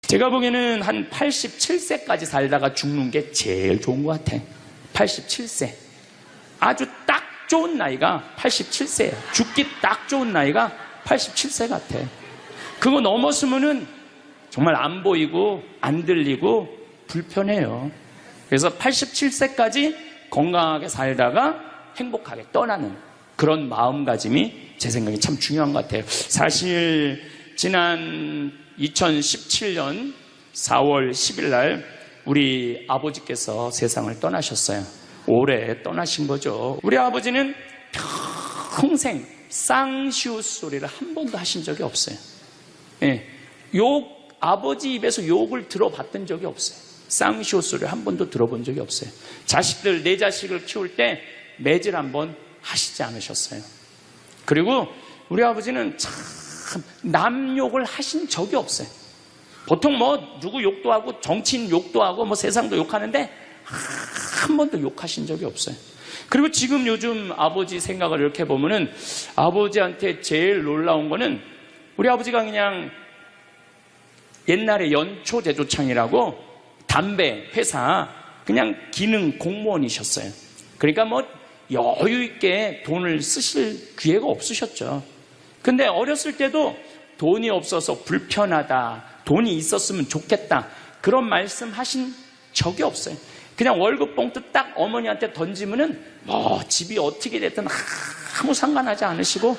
제가 보기에는 한 87세까지 살다가 죽는 게 제일 좋은 것 같아. 87세. 아주 딱 좋은 나이가 87세예요. 죽기 딱 좋은 나이가 87세 같아. 그거 넘었으면은 정말 안 보이고 안 들리고 불편해요. 그래서 87세까지 건강하게 살다가 행복하게 떠나는 그런 마음가짐이 제 생각에 참 중요한 것 같아요. 사실 지난 2017년 4월 10일 날 우리 아버지께서 세상을 떠나셨어요. 올해 떠나신 거죠. 우리 아버지는 평생 쌍시옷 소리를 한 번도 하신 적이 없어요. 예, 아버지 입에서 욕을 들어봤던 적이 없어요. 쌍시옷 소리를 한 번도 들어본 적이 없어요. 자식들, 내 자식을 키울 때 매질 한 번 하시지 않으셨어요. 그리고 우리 아버지는 참 남 욕을 하신 적이 없어요. 보통 뭐 누구 욕도 하고 정치인 욕도 하고 뭐 세상도 욕하는데 한 번도 욕하신 적이 없어요. 그리고 지금 요즘 아버지 생각을 이렇게 보면은 아버지한테 제일 놀라운 거는 우리 아버지가 그냥 옛날에 연초제조창이라고 담배 회사 그냥 기능 공무원이셨어요. 그러니까 뭐 여유 있게 돈을 쓰실 기회가 없으셨죠. 근데 어렸을 때도 돈이 없어서 불편하다, 돈이 있었으면 좋겠다 그런 말씀 하신 적이 없어요. 그냥 월급 봉투 딱 어머니한테 던지면은 뭐 집이 어떻게 됐든 아무 상관하지 않으시고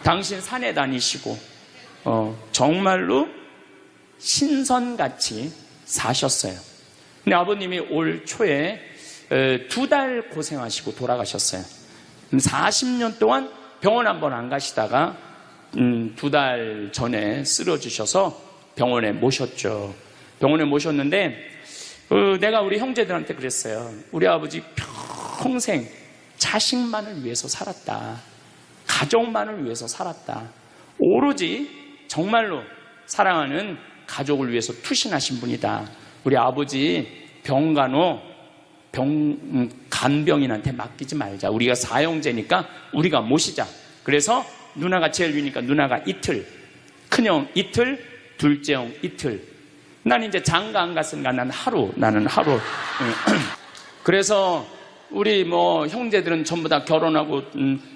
당신 산에 다니시고 정말로 신선같이 사셨어요. 근데 아버님이 올 초에 2달 고생하시고 돌아가셨어요. 40년 동안 병원 한 번 안 가시다가 2달 전에 쓰러지셔서 병원에 모셨죠. 병원에 모셨는데 내가 우리 형제들한테 그랬어요. 우리 아버지 평생 자식만을 위해서 살았다. 가족만을 위해서 살았다. 오로지 정말로 사랑하는 가족을 위해서 투신하신 분이다. 우리 아버지 간병인한테 맡기지 말자. 우리가 사형제니까 우리가 모시자. 그래서 누나가 제일 위니까 누나가 이틀, 큰형 이틀, 둘째 형 이틀. 난 이제 장가 안 갔으니까 나는 하루. 그래서 우리 뭐 형제들은 전부 다 결혼하고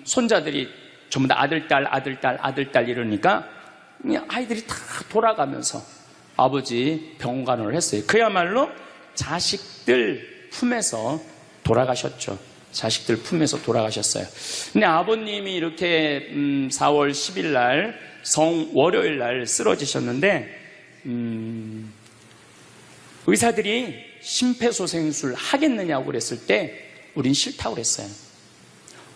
손자들이 전부 다 아들딸 이러니까 아이들이 다 돌아가면서 아버지 병간호를 했어요. 그야말로 자식들 품에서 돌아가셨죠. 자식들 품에서 돌아가셨어요. 근데 아버님이 이렇게 4월 10일 날 월요일 날 쓰러지셨는데 의사들이 심폐소생술 하겠느냐고 그랬을 때 우린 싫다고 그랬어요.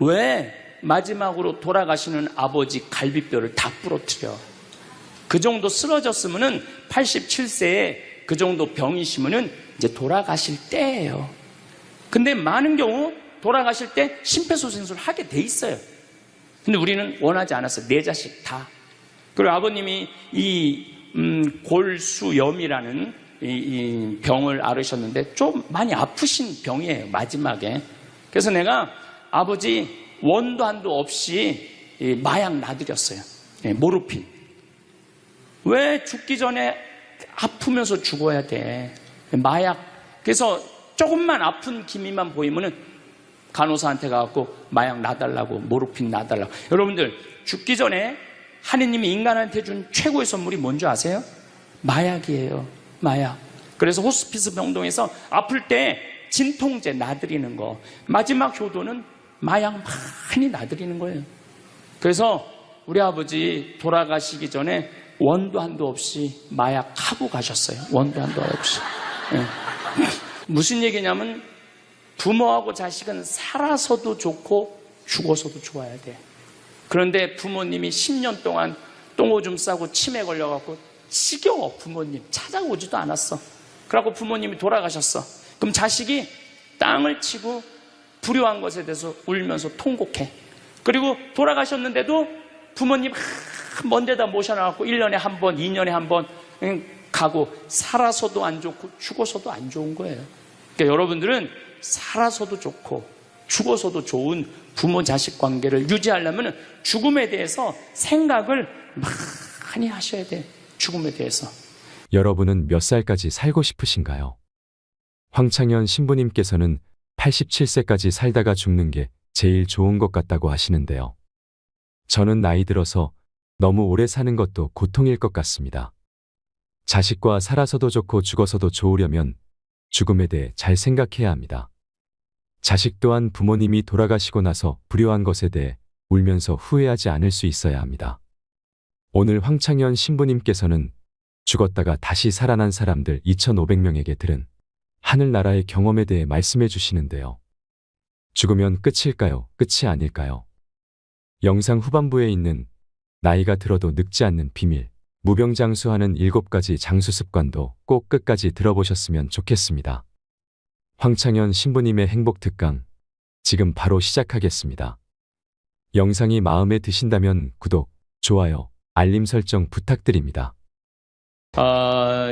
왜 마지막으로 돌아가시는 아버지 갈비뼈를 다 부러뜨려? 그 정도 쓰러졌으면은 87세에 그 정도 병이시면은 이제 돌아가실 때예요. 근데 많은 경우 돌아가실 때 심폐소생술 하게 돼 있어요. 근데 우리는 원하지 않았어요. 네 자식 다. 그리고 아버님이 이 골수염이라는 이 병을 앓으셨는데 좀 많이 아프신 병이에요. 마지막에. 그래서 내가 아버지 원도 한도 없이 마약 놔드렸어요. 모르핀. 왜 죽기 전에 아프면서 죽어야 돼? 마약. 그래서 조금만 아픈 기미만 보이면은 간호사한테 가갖고 마약 놔달라고, 모르핀 놔달라고. 여러분들 죽기 전에 하느님이 인간한테 준 최고의 선물이 뭔지 아세요? 마약이에요. 마약. 그래서 호스피스 병동에서 아플 때 진통제 놔드리는 거, 마지막 효도는 마약 많이 놔드리는 거예요. 그래서 우리 아버지 돌아가시기 전에 원도 한도 없이 마약하고 가셨어요. 원도 한도 없이. 무슨 얘기냐면 부모하고 자식은 살아서도 좋고 죽어서도 좋아야 돼. 그런데 부모님이 10년 동안 똥오줌 싸고 치매 걸려갖고 지겨워. 부모님 찾아오지도 않았어. 그래갖고 부모님이 돌아가셨어. 그럼 자식이 땅을 치고 불효한 것에 대해서 울면서 통곡해. 그리고 돌아가셨는데도 부모님 먼 데다 모셔놔갖고 1년에 한 번, 2년에 한 번 가고 살아서도 안 좋고 죽어서도 안 좋은 거예요. 그러니까 여러분들은 살아서도 좋고 죽어서도 좋은 부모 자식 관계를 유지하려면 죽음에 대해서 생각을 많이 하셔야 돼. 죽음에 대해서. 여러분은 몇 살까지 살고 싶으신가요? 황창현 신부님께서는 87세까지 살다가 죽는 게 제일 좋은 것 같다고 하시는데요. 저는 나이 들어서 너무 오래 사는 것도 고통일 것 같습니다. 자식과 살아서도 좋고 죽어서도 좋으려면 죽음에 대해 잘 생각해야 합니다. 자식 또한 부모님이 돌아가시고 나서 불효한 것에 대해 울면서 후회하지 않을 수 있어야 합니다. 오늘 황창현 신부님께서는 죽었다가 다시 살아난 사람들 2,500명에게 들은 하늘나라의 경험에 대해 말씀해 주시는데요. 죽으면 끝일까요? 끝이 아닐까요? 영상 후반부에 있는 나이가 들어도 늙지 않는 비밀, 무병장수하는 7가지 장수 습관도 꼭 끝까지 들어보셨으면 좋겠습니다. 황창현 신부님의 행복 특강, 지금 바로 시작하겠습니다. 영상이 마음에 드신다면 구독, 좋아요, 알림 설정 부탁드립니다.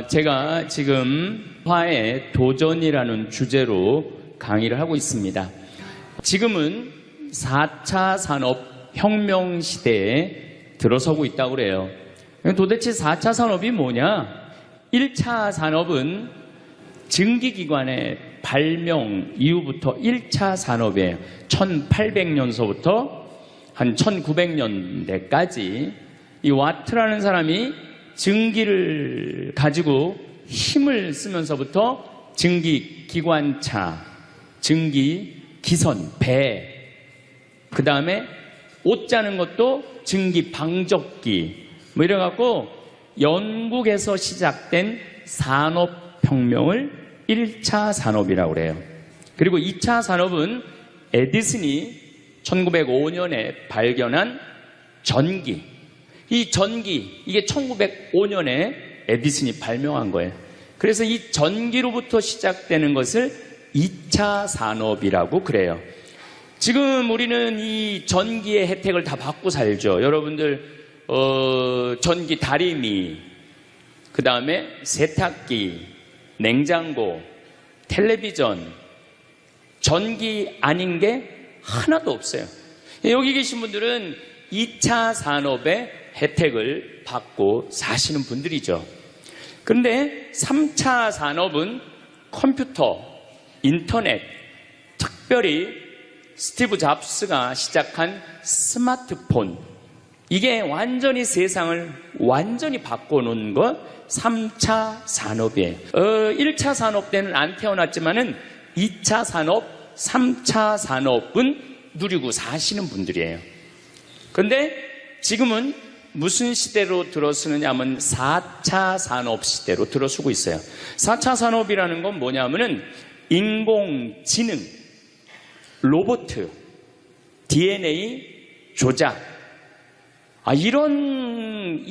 제가 지금 화의 도전이라는 주제로 강의를 하고 있습니다. 지금은 4차 산업혁명 시대에 들어서고 있다고 그래요. 도대체 4차 산업이 뭐냐? 1차 산업은 증기기관의 발명 이후부터 1차 산업에 1800년서부터 한 1900년대까지 이 와트라는 사람이 증기를 가지고 힘을 쓰면서부터 증기기관차, 증기기선, 배, 그 다음에 옷 짜는 것도 증기방적기, 뭐 이래갖고 영국에서 시작된 산업혁명을 1차 산업이라고 그래요. 그리고 2차 산업은 에디슨이 1905년에 발견한 전기. 이 전기, 이게 1905년에 에디슨이 발명한 거예요. 그래서 이 전기로부터 시작되는 것을 2차 산업이라고 그래요. 지금 우리는 이 전기의 혜택을 다 받고 살죠. 여러분들 전기 다리미, 그 다음에 세탁기, 냉장고, 텔레비전, 전기 아닌 게 하나도 없어요. 여기 계신 분들은 2차 산업의 혜택을 받고 사시는 분들이죠. 그런데 3차 산업은 컴퓨터, 인터넷, 특별히 스티브 잡스가 시작한 스마트폰, 이게 완전히 세상을 완전히 바꿔놓은 것 3차 산업이에요. 1차 산업 때는 안 태어났지만은 2차 산업, 3차 산업은 누리고 사시는 분들이에요. 그런데 지금은 무슨 시대로 들어서느냐 하면 4차 산업 시대로 들어서고 있어요. 4차 산업이라는 건 뭐냐면은 인공지능, 로봇, DNA 조작, 이런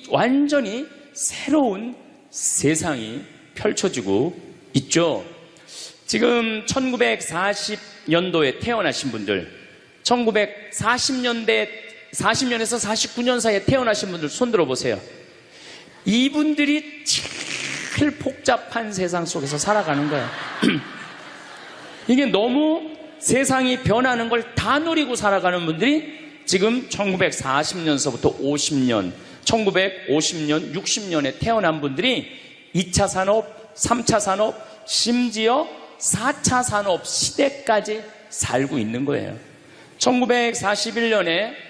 완전히 새로운 세상이 펼쳐지고 있죠. 지금 1940년도에 태어나신 분들, 1940년에서 49년 사이에 태어나신 분들 손 들어보세요. 이분들이 제일 복잡한 세상 속에서 살아가는 거예요. 이게 너무 세상이 변하는 걸 다 누리고 살아가는 분들이 지금 1940년서부터 50년, 1950년, 60년에 태어난 분들이 2차 산업, 3차 산업, 심지어 4차 산업 시대까지 살고 있는 거예요. 1941년에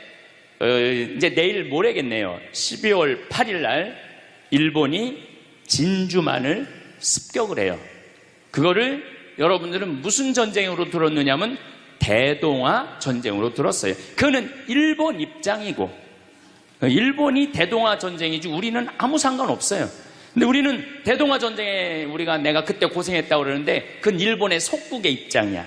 이제 내일 모레겠네요. 12월 8일 날 일본이 진주만을 습격을 해요. 그거를 여러분들은 무슨 전쟁으로 들었느냐면 대동아 전쟁으로 들었어요. 그거는 일본 입장이고, 일본이 대동아 전쟁이지 우리는 아무 상관없어요. 근데 우리는 대동아 전쟁에 내가 그때 고생했다고 그러는데 그건 일본의 속국의 입장이야.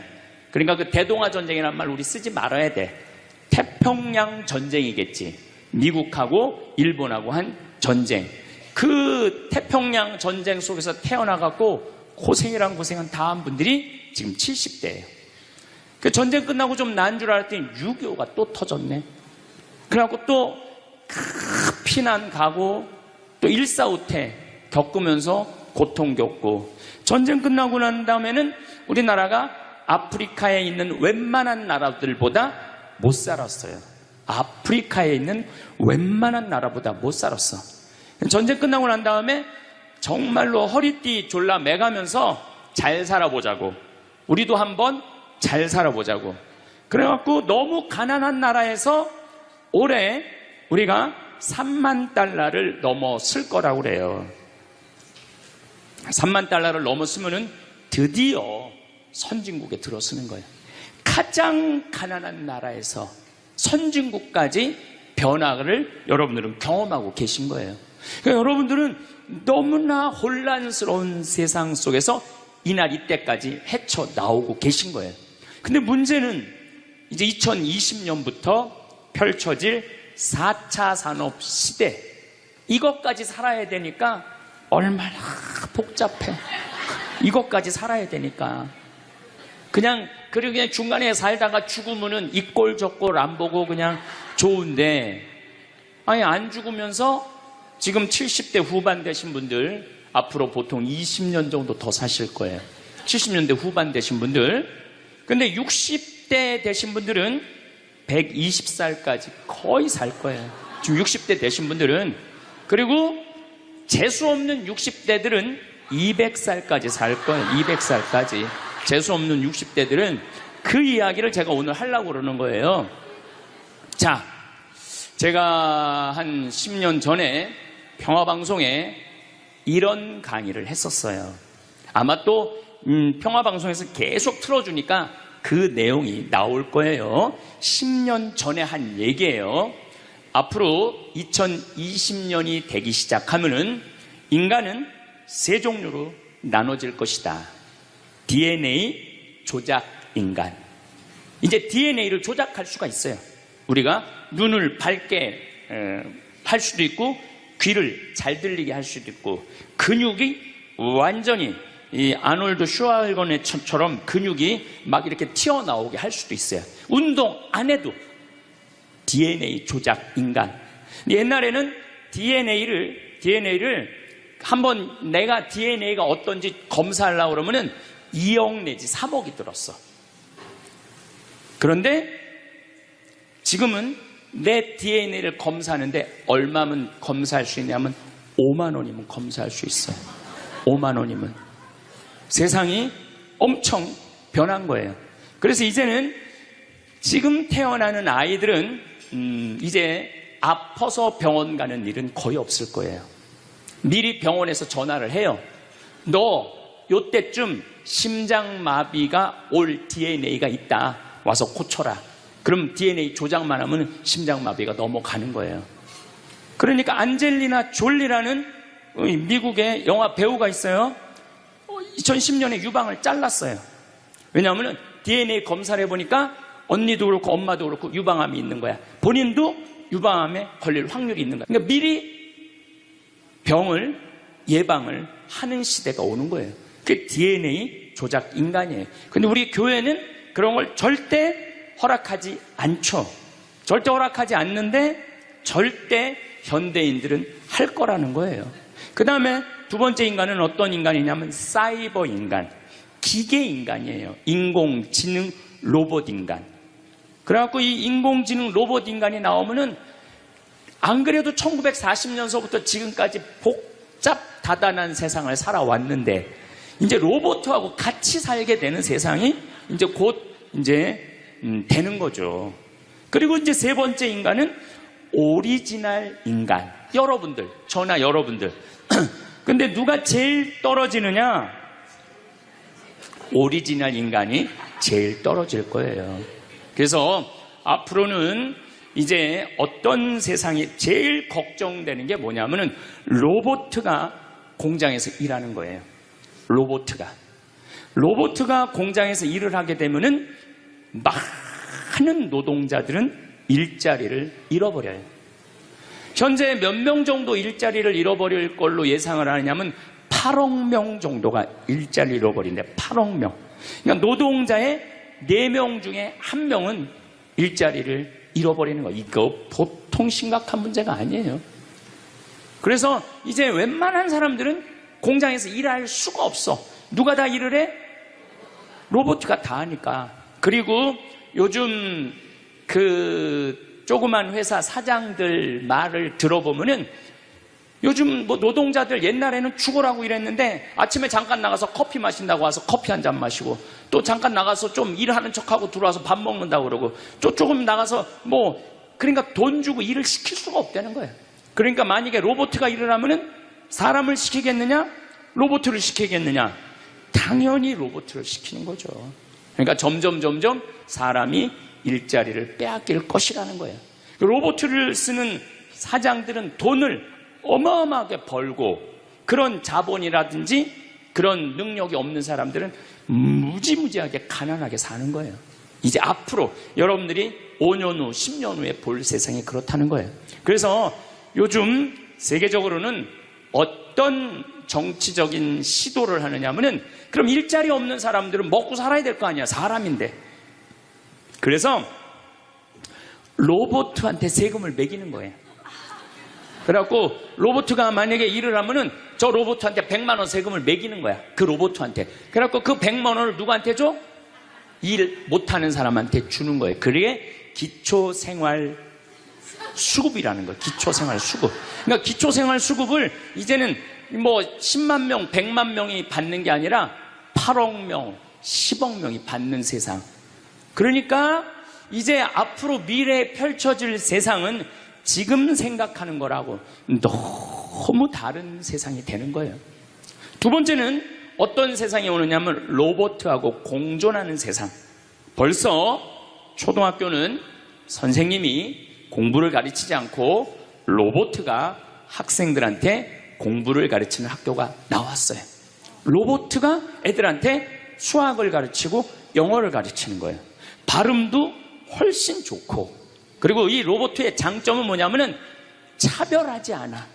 그러니까 그 대동아 전쟁이라는 말 우리 쓰지 말아야 돼. 태평양 전쟁이겠지. 미국하고 일본하고 한 전쟁. 그 태평양 전쟁 속에서 태어나갖고 고생이란 고생은 다 한 분들이 지금 70대예요. 그 전쟁 끝나고 좀 난 줄 알았더니 6.25가 또 터졌네. 그래갖고 또 피난 가고 또 일사후퇴 겪으면서 고통 겪고, 전쟁 끝나고 난 다음에는 우리나라가 아프리카에 있는 웬만한 나라들보다 못 살았어요. 아프리카에 있는 웬만한 나라보다 못 살았어. 전쟁 끝나고 난 다음에 정말로 허리띠 졸라 매가면서 잘 살아보자고. 우리도 한번 잘 살아보자고. 그래갖고 너무 가난한 나라에서 올해 우리가 3만 달러를 넘었을 거라고 그래요. 3만 달러를 넘었으면은 드디어 선진국에 들어서는 거예요. 가장 가난한 나라에서 선진국까지 변화를 여러분들은 경험하고 계신 거예요. 그러니까 여러분들은 너무나 혼란스러운 세상 속에서 이날 이때까지 헤쳐나오고 계신 거예요. 근데 문제는 이제 2020년부터 펼쳐질 4차 산업 시대, 이것까지 살아야 되니까 얼마나 복잡해. 이것까지 살아야 되니까. 그리고 그냥 중간에 살다가 죽으면은 이 꼴 저 꼴 안 보고 그냥 좋은데, 아니, 안 죽으면서 지금 70대 후반 되신 분들, 앞으로 보통 20년 정도 더 사실 거예요. 70년대 후반 되신 분들. 근데 60대 되신 분들은 120살까지 거의 살 거예요. 지금 60대 되신 분들은. 그리고 재수 없는 60대들은 200살까지 살 거예요. 200살까지. 재수 없는 60대들은. 그 이야기를 제가 오늘 하려고 그러는 거예요. 자, 제가 한 10년 전에 평화방송에 이런 강의를 했었어요. 아마 또 평화방송에서 계속 틀어주니까 그 내용이 나올 거예요. 10년 전에 한 얘기예요. 앞으로 2020년이 되기 시작하면은 인간은 세 종류로 나눠질 것이다. DNA 조작 인간. 이제 DNA를 조작할 수가 있어요. 우리가 눈을 밝게 할 수도 있고, 귀를 잘 들리게 할 수도 있고, 근육이 완전히 이 아놀드 슈왈거네처럼 근육이 막 이렇게 튀어나오게 할 수도 있어요. 운동 안 해도 DNA 조작 인간. 옛날에는 DNA를 한번 내가 DNA가 어떤지 검사하려고 그러면은 2억 내지 3억이 들었어. 그런데 지금은 내 DNA를 검사하는데 얼마면 검사할 수 있냐면 5만 원이면 검사할 수 있어요. 5만 원이면. 세상이 엄청 변한 거예요. 그래서 이제는 지금 태어나는 아이들은 이제 아파서 병원 가는 일은 거의 없을 거예요. 미리 병원에서 전화를 해요. 너 요때쯤 심장마비가 올 DNA가 있다. 와서 고쳐라. 그럼 DNA 조작만 하면 심장마비가 넘어가는 거예요. 그러니까 안젤리나 졸리라는 미국의 영화 배우가 있어요. 2010년에 유방을 잘랐어요. 왜냐하면 DNA 검사를 해보니까 언니도 그렇고 엄마도 그렇고 유방암이 있는 거야. 본인도 유방암에 걸릴 확률이 있는 거야. 그러니까 미리 병을 예방을 하는 시대가 오는 거예요. 그게 DNA 조작 인간이에요. 근데 우리 교회는 그런 걸 절대 허락하지 않죠. 절대 허락하지 않는데 절대 현대인들은 할 거라는 거예요. 그 다음에 두 번째 인간은 어떤 인간이냐면 사이버 인간, 기계 인간이에요. 인공지능 로봇 인간. 그래갖고 이 인공지능 로봇 인간이 나오면은 안 그래도 1940년서부터 지금까지 복잡다단한 세상을 살아왔는데 이제 로봇하고 같이 살게 되는 세상이 이제 곧 이제 되는 거죠. 그리고 이제 세 번째 인간은 오리지널 인간. 여러분들, 저나 여러분들. 근데 누가 제일 떨어지느냐? 오리지널 인간이 제일 떨어질 거예요. 그래서 앞으로는 이제 어떤 세상이 제일 걱정되는 게 뭐냐면은 로봇가 공장에서 일하는 거예요. 로봇가 공장에서 일을 하게 되면은 많은 노동자들은 일자리를 잃어버려요. 현재 몇 명 정도 일자리를 잃어버릴 걸로 예상을 하냐면 8억 명 정도가 일자리를 잃어버린대. 8억 명. 그러니까 노동자의 4명 중에 1명은 일자리를 잃어버리는 거. 이거 보통 심각한 문제가 아니에요. 그래서 이제 웬만한 사람들은 공장에서 일할 수가 없어. 누가 다 일을 해? 로봇가 다 하니까. 그리고 요즘 그 조그만 회사 사장들 말을 들어보면은 요즘 뭐 노동자들 옛날에는 죽으라고 일했는데 아침에 잠깐 나가서 커피 마신다고 와서 커피 한 잔 마시고, 또 잠깐 나가서 좀 일하는 척하고 들어와서 밥 먹는다고 그러고, 또 조금 나가서 그러니까 돈 주고 일을 시킬 수가 없다는 거예요. 그러니까 만약에 로봇가 일을 하면은 사람을 시키겠느냐? 로봇을 시키겠느냐? 당연히 로봇을 시키는 거죠. 그러니까 점점 사람이 일자리를 빼앗길 것이라는 거예요. 로봇을 쓰는 사장들은 돈을 어마어마하게 벌고, 그런 자본이라든지 그런 능력이 없는 사람들은 무지무지하게 가난하게 사는 거예요. 이제 앞으로 여러분들이 5년 후, 10년 후에 볼 세상이 그렇다는 거예요. 그래서 요즘 세계적으로는 어떤 정치적인 시도를 하느냐 하면은, 그럼 일자리 없는 사람들은 먹고 살아야 될 거 아니야, 사람인데. 그래서 로봇한테 세금을 매기는 거예요. 그래갖고 로봇가 만약에 일을 하면은 저 로봇한테 100만 원 세금을 매기는 거야, 그 로봇한테. 그래갖고 그 100만 원을 누구한테 줘? 일 못하는 사람한테 주는 거예요. 그게 기초생활 수급이라는 거예요. 기초생활 수급. 그러니까 기초생활 수급을 이제는 10만 명, 100만 명이 받는 게 아니라 8억 명, 10억 명이 받는 세상. 그러니까 이제 앞으로 미래에 펼쳐질 세상은 지금 생각하는 거라고 너무 다른 세상이 되는 거예요. 두 번째는 어떤 세상이 오느냐면 로봇하고 공존하는 세상. 벌써 초등학교는 선생님이 공부를 가르치지 않고 로봇가 학생들한테 공부를 가르치는 학교가 나왔어요. 로봇가 애들한테 수학을 가르치고 영어를 가르치는 거예요. 발음도 훨씬 좋고, 그리고 이 로봇의 장점은 뭐냐면은 차별하지 않아.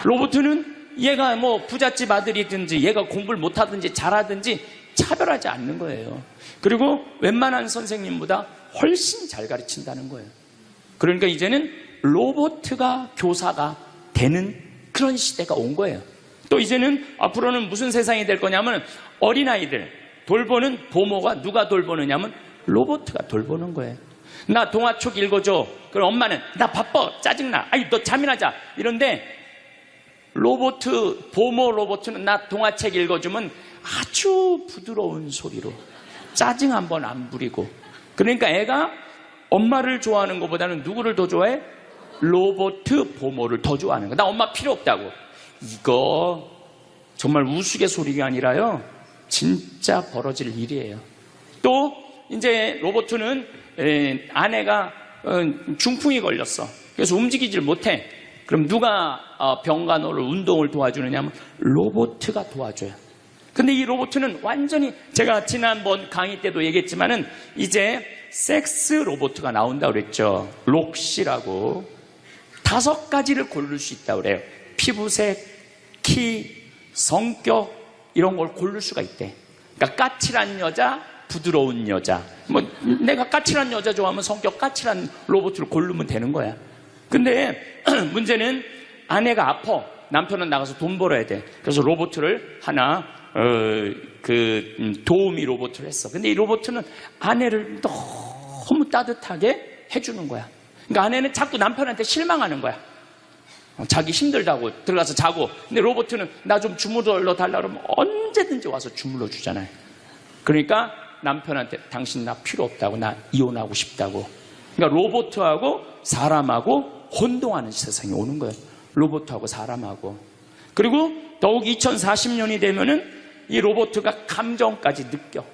로봇은 얘가 부잣집 아들이든지 얘가 공부를 못하든지 잘하든지 차별하지 않는 거예요. 그리고 웬만한 선생님보다 훨씬 잘 가르친다는 거예요. 그러니까 이제는 로봇가 교사가 되는 그런 시대가 온 거예요. 또 이제는 앞으로는 무슨 세상이 될 거냐면, 어린아이들 돌보는 보모가 누가 돌보느냐면 로봇가 돌보는 거예요. 나 동화책 읽어줘. 그럼 엄마는 나 바빠, 짜증나, 아이 너 잠이나 자, 이런데 보모 로봇은 나 동화책 읽어주면 아주 부드러운 소리로 짜증 한번 안 부리고. 그러니까 애가 엄마를 좋아하는 것보다는 누구를 더 좋아해? 로봇 보모를 더 좋아하는 거야. 나 엄마 필요 없다고. 이거 정말 우스갯소리가 아니라요, 진짜 벌어질 일이에요. 또 이제 로봇은 아내가 중풍이 걸렸어. 그래서 움직이질 못해. 그럼 누가 병간호를, 운동을 도와주느냐면 로봇가 도와줘요. 근데 이 로봇은 완전히, 제가 지난번 강의 때도 얘기했지만은 이제 섹스 로봇가 나온다고 그랬죠. 록시라고. 5가지를 고를 수 있다고 그래요. 피부색, 키, 성격, 이런 걸 고를 수가 있대. 그러니까 까칠한 여자, 부드러운 여자. 내가 까칠한 여자 좋아하면 성격 까칠한 로봇을 고르면 되는 거야. 근데 문제는 아내가 아파. 남편은 나가서 돈 벌어야 돼. 그래서 로봇을 하나 도우미 로봇을 했어. 근데 이 로봇은 아내를 너무 따뜻하게 해주는 거야. 그러니까 아내는 자꾸 남편한테 실망하는 거야. 자기 힘들다고 들어가서 자고. 근데 로봇은 나 좀 주물러 달라 그러면 언제든지 와서 주물러 주잖아요. 그러니까 남편한테 당신 나 필요 없다고, 나 이혼하고 싶다고. 그러니까 로봇하고 사람하고 혼동하는 세상이 오는 거예요. 로봇하고 사람하고. 그리고 더욱 2040년이 되면은 이 로봇가 감정까지 느껴.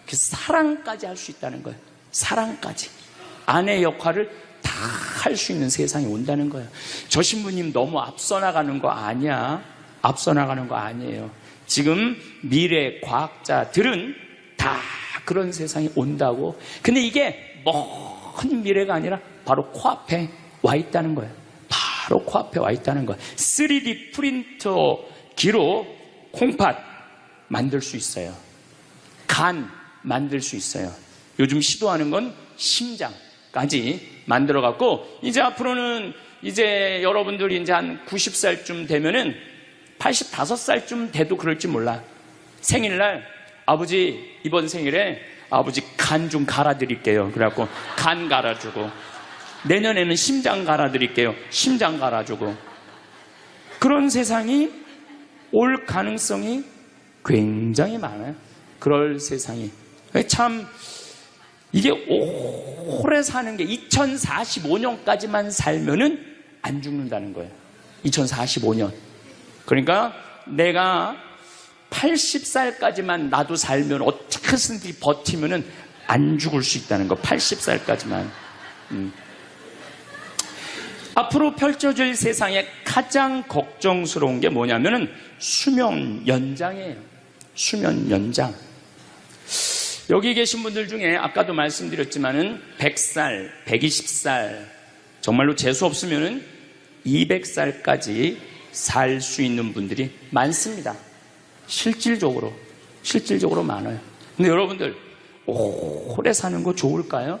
사랑까지 할 수 있다는 거예요. 사랑까지. 아내 역할을 다 할 수 있는 세상이 온다는 거예요. 저 신부님 너무 앞서 나가는 거 아니야? 앞서 나가는 거 아니에요. 지금 미래 과학자들은 다 그런 세상이 온다고. 근데 이게 먼 미래가 아니라 바로 코앞에 와 있다는 거예요. 바로 코앞에 와 있다는 거예요. 3D 프린터기로 콩팥 만들 수 있어요. 간 만들 수 있어요. 요즘 시도하는 건 심장까지 만들어 갖고, 이제 앞으로는 이제 여러분들이 이제 한 90살쯤 되면은 85살쯤 돼도 그럴지 몰라. 생일날 아버지 이번 생일에 아버지 간 좀 갈아드릴게요. 그래갖고 간 갈아주고, 내년에는 심장 갈아드릴게요. 심장 갈아주고. 그런 세상이 올 가능성이 굉장히 많아요. 그럴 세상이. 참 이게 오래 사는 게 2045년까지만 살면은 안 죽는다는 거예요. 2045년. 그러니까 내가 80살까지만 나도 살면 어떻게든지 버티면은 안 죽을 수 있다는 거. 80살까지만. 앞으로 펼쳐질 세상에 가장 걱정스러운 게 뭐냐면은 수명 연장이에요. 수명 연장. 여기 계신 분들 중에 아까도 말씀드렸지만은 100살, 120살, 정말로 재수 없으면은 200살까지 살 수 있는 분들이 많습니다. 실질적으로 많아요. 근데 여러분들 오래 사는 거 좋을까요?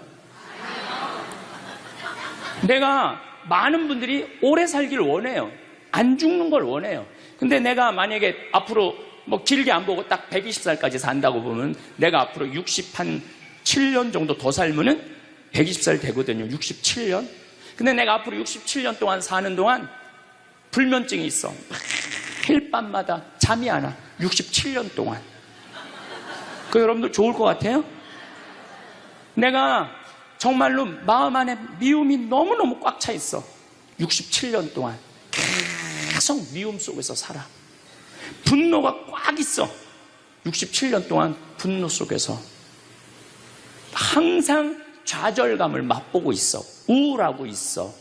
내가 많은 분들이 오래 살기를 원해요. 안 죽는 걸 원해요. 근데 내가 만약에 앞으로 뭐 길게 안 보고 딱 120살까지 산다고 보면 내가 앞으로 67년 정도 더 살면은 120살 되거든요. 67년. 근데 내가 앞으로 67년 동안 사는 동안 불면증이 있어. 매일 밤마다 잠이 안 와. 67년 동안. 그 여러분들 좋을 것 같아요? 내가 정말로 마음 안에 미움이 너무너무 꽉 차 있어. 67년 동안 계속 미움 속에서 살아. 분노가 꽉 있어. 67년 동안 분노 속에서 항상 좌절감을 맛보고 있어. 우울하고 있어.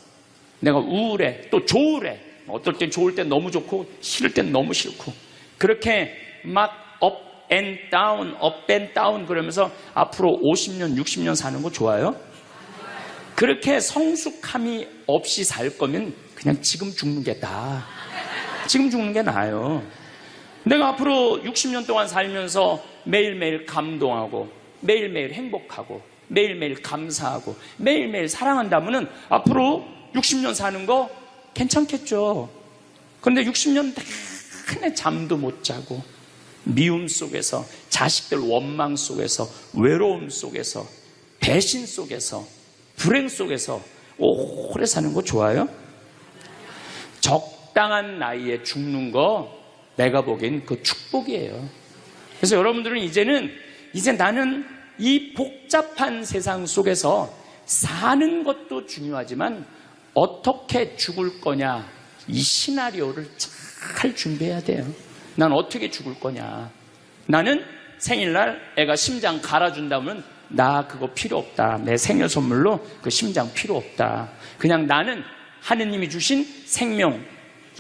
내가 우울해. 또 좋으래. 어떨 땐 좋을 땐 너무 좋고 싫을 땐 너무 싫고 그렇게 막 up and down 그러면서 앞으로 50년, 60년 사는 거 좋아요? 그렇게 성숙함이 없이 살 거면 그냥 지금 죽는 게 나아. 지금 죽는 게 나아요. 내가 앞으로 60년 동안 살면서 매일매일 감동하고 매일매일 행복하고 매일매일 감사하고 매일매일 사랑한다면은 앞으로 60년 사는 거 괜찮겠죠. 그런데 60년 내내 잠도 못 자고 미움 속에서 자식들 원망 속에서 외로움 속에서 배신 속에서 불행 속에서 오래 사는 거 좋아요? 적당한 나이에 죽는 거 내가 보기엔 그 축복이에요. 그래서 여러분들은 이제 나는 이 복잡한 세상 속에서 사는 것도 중요하지만 어떻게 죽을 거냐 이 시나리오를 잘 준비해야 돼요. 난 어떻게 죽을 거냐. 나는 생일날 애가 심장 갈아준다면 나 그거 필요 없다. 내 생일 선물로 그 심장 필요 없다. 그냥 나는 하느님이 주신 생명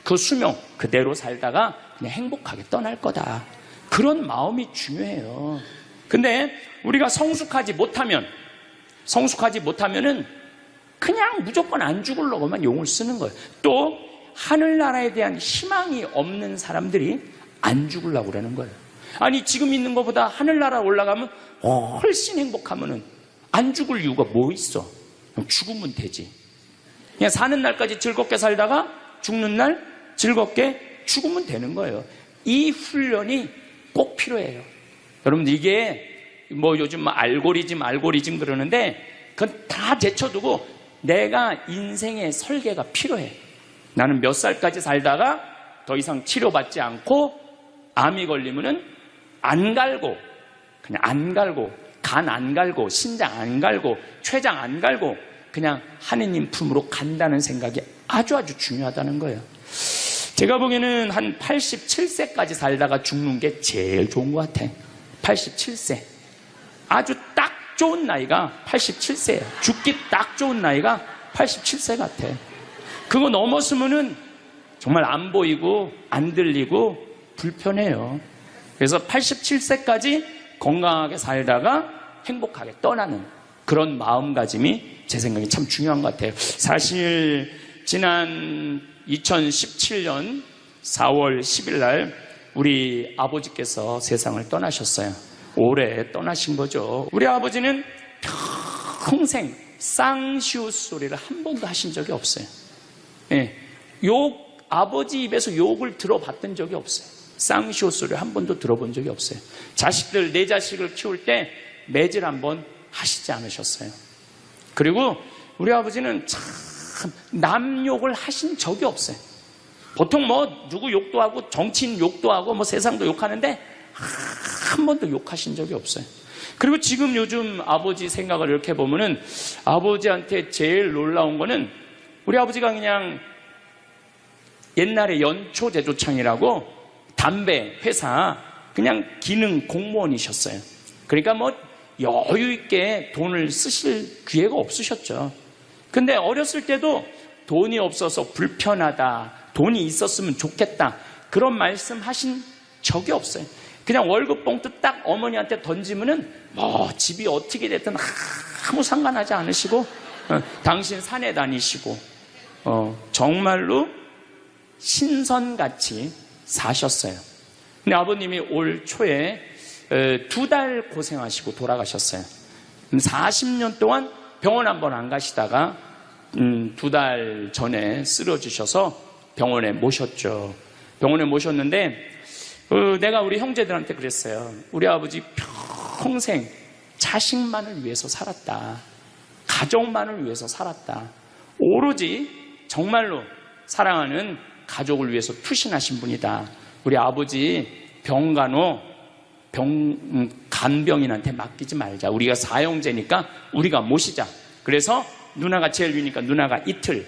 그 수명 그대로 살다가 그냥 행복하게 떠날 거다. 그런 마음이 중요해요. 근데 우리가 성숙하지 못하면은 그냥 무조건 안 죽으려고만 용을 쓰는 거예요. 또 하늘나라에 대한 희망이 없는 사람들이 안 죽으려고 그러는 거예요. 아니 지금 있는 것보다 하늘나라 올라가면 훨씬 행복하면은 안 죽을 이유가 뭐 있어? 죽으면 되지. 그냥 사는 날까지 즐겁게 살다가 죽는 날 즐겁게 죽으면 되는 거예요. 이 훈련이 꼭 필요해요. 여러분들 이게 뭐 요즘 알고리즘 그러는데 그건 다 제쳐두고 내가 인생의 설계가 필요해. 나는 몇 살까지 살다가 더 이상 치료받지 않고 암이 걸리면은 안 갈고 그냥 안 갈고 간 안 갈고 신장 안 갈고 췌장 안 갈고 그냥 하느님 품으로 간다는 생각이 아주 중요하다는 거예요. 제가 보기에는 한 87세까지 살다가 죽는 게 제일 좋은 것 같아. 87세. 아주 딱 좋은 나이가 87세예요. 죽기 딱 좋은 나이가 87세 같아. 그거 넘었으면은 정말 안 보이고 안 들리고 불편해요. 그래서 87세까지 건강하게 살다가 행복하게 떠나는 그런 마음가짐이 제 생각에 참 중요한 것 같아요. 사실 지난 2017년 4월 10일 날 우리 아버지께서 세상을 떠나셨어요. 올해 떠나신 거죠. 우리 아버지는 평생 쌍시옷 소리를 한 번도 하신 적이 없어요. 예, 아버지 입에서 욕을 들어봤던 적이 없어요. 쌍시옷 소리를 한 번도 들어본 적이 없어요. 자식들, 내 자식을 키울 때 매질 한 번 하시지 않으셨어요. 그리고 우리 아버지는 참 남 욕을 하신 적이 없어요. 보통 뭐 누구 욕도 하고 정치인 욕도 하고 뭐 세상도 욕하는데 한 번도 욕하신 적이 없어요. 그리고 지금 요즘 아버지 생각을 이렇게 보면은 아버지한테 제일 놀라운 거는 우리 아버지가 그냥 옛날에 연초 제조창이라고 담배 회사 그냥 기능 공무원이셨어요. 그러니까 뭐 여유 있게 돈을 쓰실 기회가 없으셨죠. 근데 어렸을 때도 돈이 없어서 불편하다, 돈이 있었으면 좋겠다, 그런 말씀 하신 적이 없어요. 그냥 월급 봉투 딱 어머니한테 던지면은 뭐 집이 어떻게 됐든 아무 상관하지 않으시고 당신 산에 다니시고 정말로 신선같이 사셨어요. 근데 아버님이 올 초에 2달 고생하시고 돌아가셨어요. 40년 동안 병원 한 번 안 가시다가 2달 전에 쓰러지셔서 병원에 모셨죠. 병원에 모셨는데 내가 우리 형제들한테 그랬어요. 우리 아버지 평생 자식만을 위해서 살았다. 가족만을 위해서 살았다. 오로지 정말로 사랑하는 가족을 위해서 투신하신 분이다. 우리 아버지 병간호 간병인한테 맡기지 말자. 우리가 4형제니까 우리가 모시자. 그래서 누나가 제일 위니까 누나가 이틀,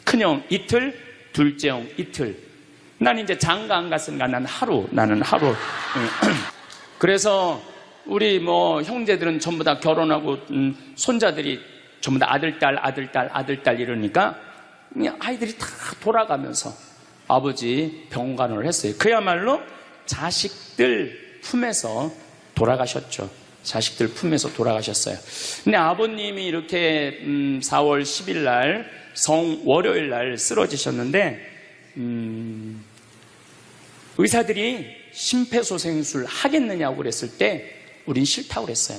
큰형 이틀, 둘째 형 이틀. 난 이제 장가 안 갔으니까 나는 하루. 그래서 우리 뭐 형제들은 전부 다 결혼하고 손자들이 전부 다 아들, 딸 이러니까 그냥 아이들이 다 돌아가면서 아버지 병간호를 했어요. 그야말로 자식들 품에서 돌아가셨죠. 자식들 품에서 돌아가셨어요. 근데 아버님이 이렇게 4월 10일 날 월요일 날 쓰러지셨는데 의사들이 심폐소생술 하겠느냐고 그랬을 때 우린 싫다고 그랬어요.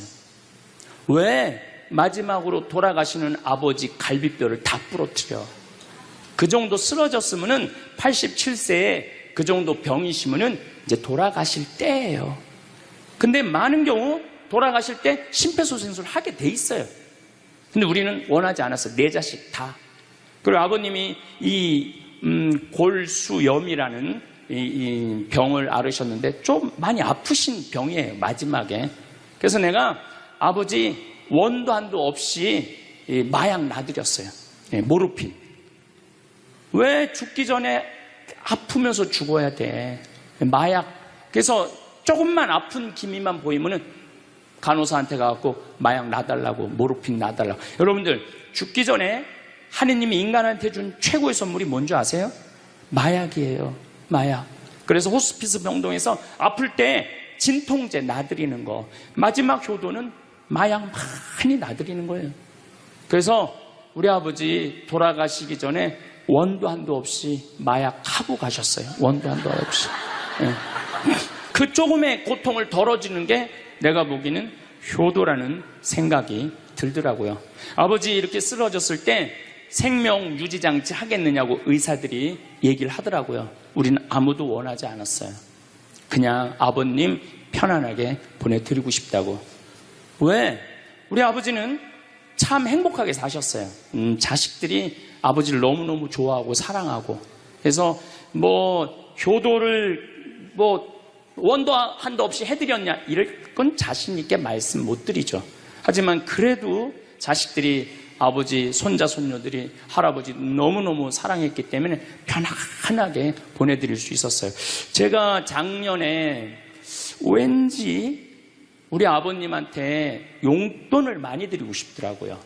왜 마지막으로 돌아가시는 아버지 갈비뼈를 다 부러뜨려? 그 정도 쓰러졌으면은 87세에 그 정도 병이시면은 이제 돌아가실 때예요. 근데 많은 경우 돌아가실 때 심폐소생술 하게 돼 있어요. 근데 우리는 원하지 않았어요. 네 자식 다. 그리고 아버님이 이 골수염이라는 이 병을 앓으셨는데 좀 많이 아프신 병이에요. 마지막에. 그래서 내가 아버지 원도 한도 없이 마약 놔드렸어요. 모르핀. 왜 죽기 전에 아프면서 죽어야 돼? 마약. 그래서 조금만 아픈 기미만 보이면은 간호사한테 가갖고 마약 놔달라고, 모르핀 놔달라고. 여러분들 죽기 전에 하느님이 인간한테 준 최고의 선물이 뭔지 아세요? 마약이에요. 마약. 그래서 호스피스 병동에서 아플 때 진통제 놔드리는 거, 마지막 효도는 마약 많이 놔드리는 거예요. 그래서 우리 아버지 돌아가시기 전에 원도 한도 없이 마약하고 가셨어요. 원도 한도 없이. 그 조금의 고통을 덜어주는 게 내가 보기에는 효도라는 생각이 들더라고요. 아버지 이렇게 쓰러졌을 때 생명 유지장치 하겠느냐고 의사들이 얘기를 하더라고요. 우리는 아무도 원하지 않았어요. 그냥 아버님 편안하게 보내드리고 싶다고. 왜? 우리 아버지는 참 행복하게 사셨어요. 자식들이 아버지를 너무너무 좋아하고 사랑하고. 그래서 뭐 효도를 뭐 원도 한도 없이 해드렸냐, 이럴 건 자신 있게 말씀 못 드리죠. 하지만 그래도 자식들이, 아버지, 손자, 손녀들이 할아버지 너무너무 사랑했기 때문에 편안하게 보내드릴 수 있었어요. 제가 작년에 왠지 우리 아버님한테 용돈을 많이 드리고 싶더라고요.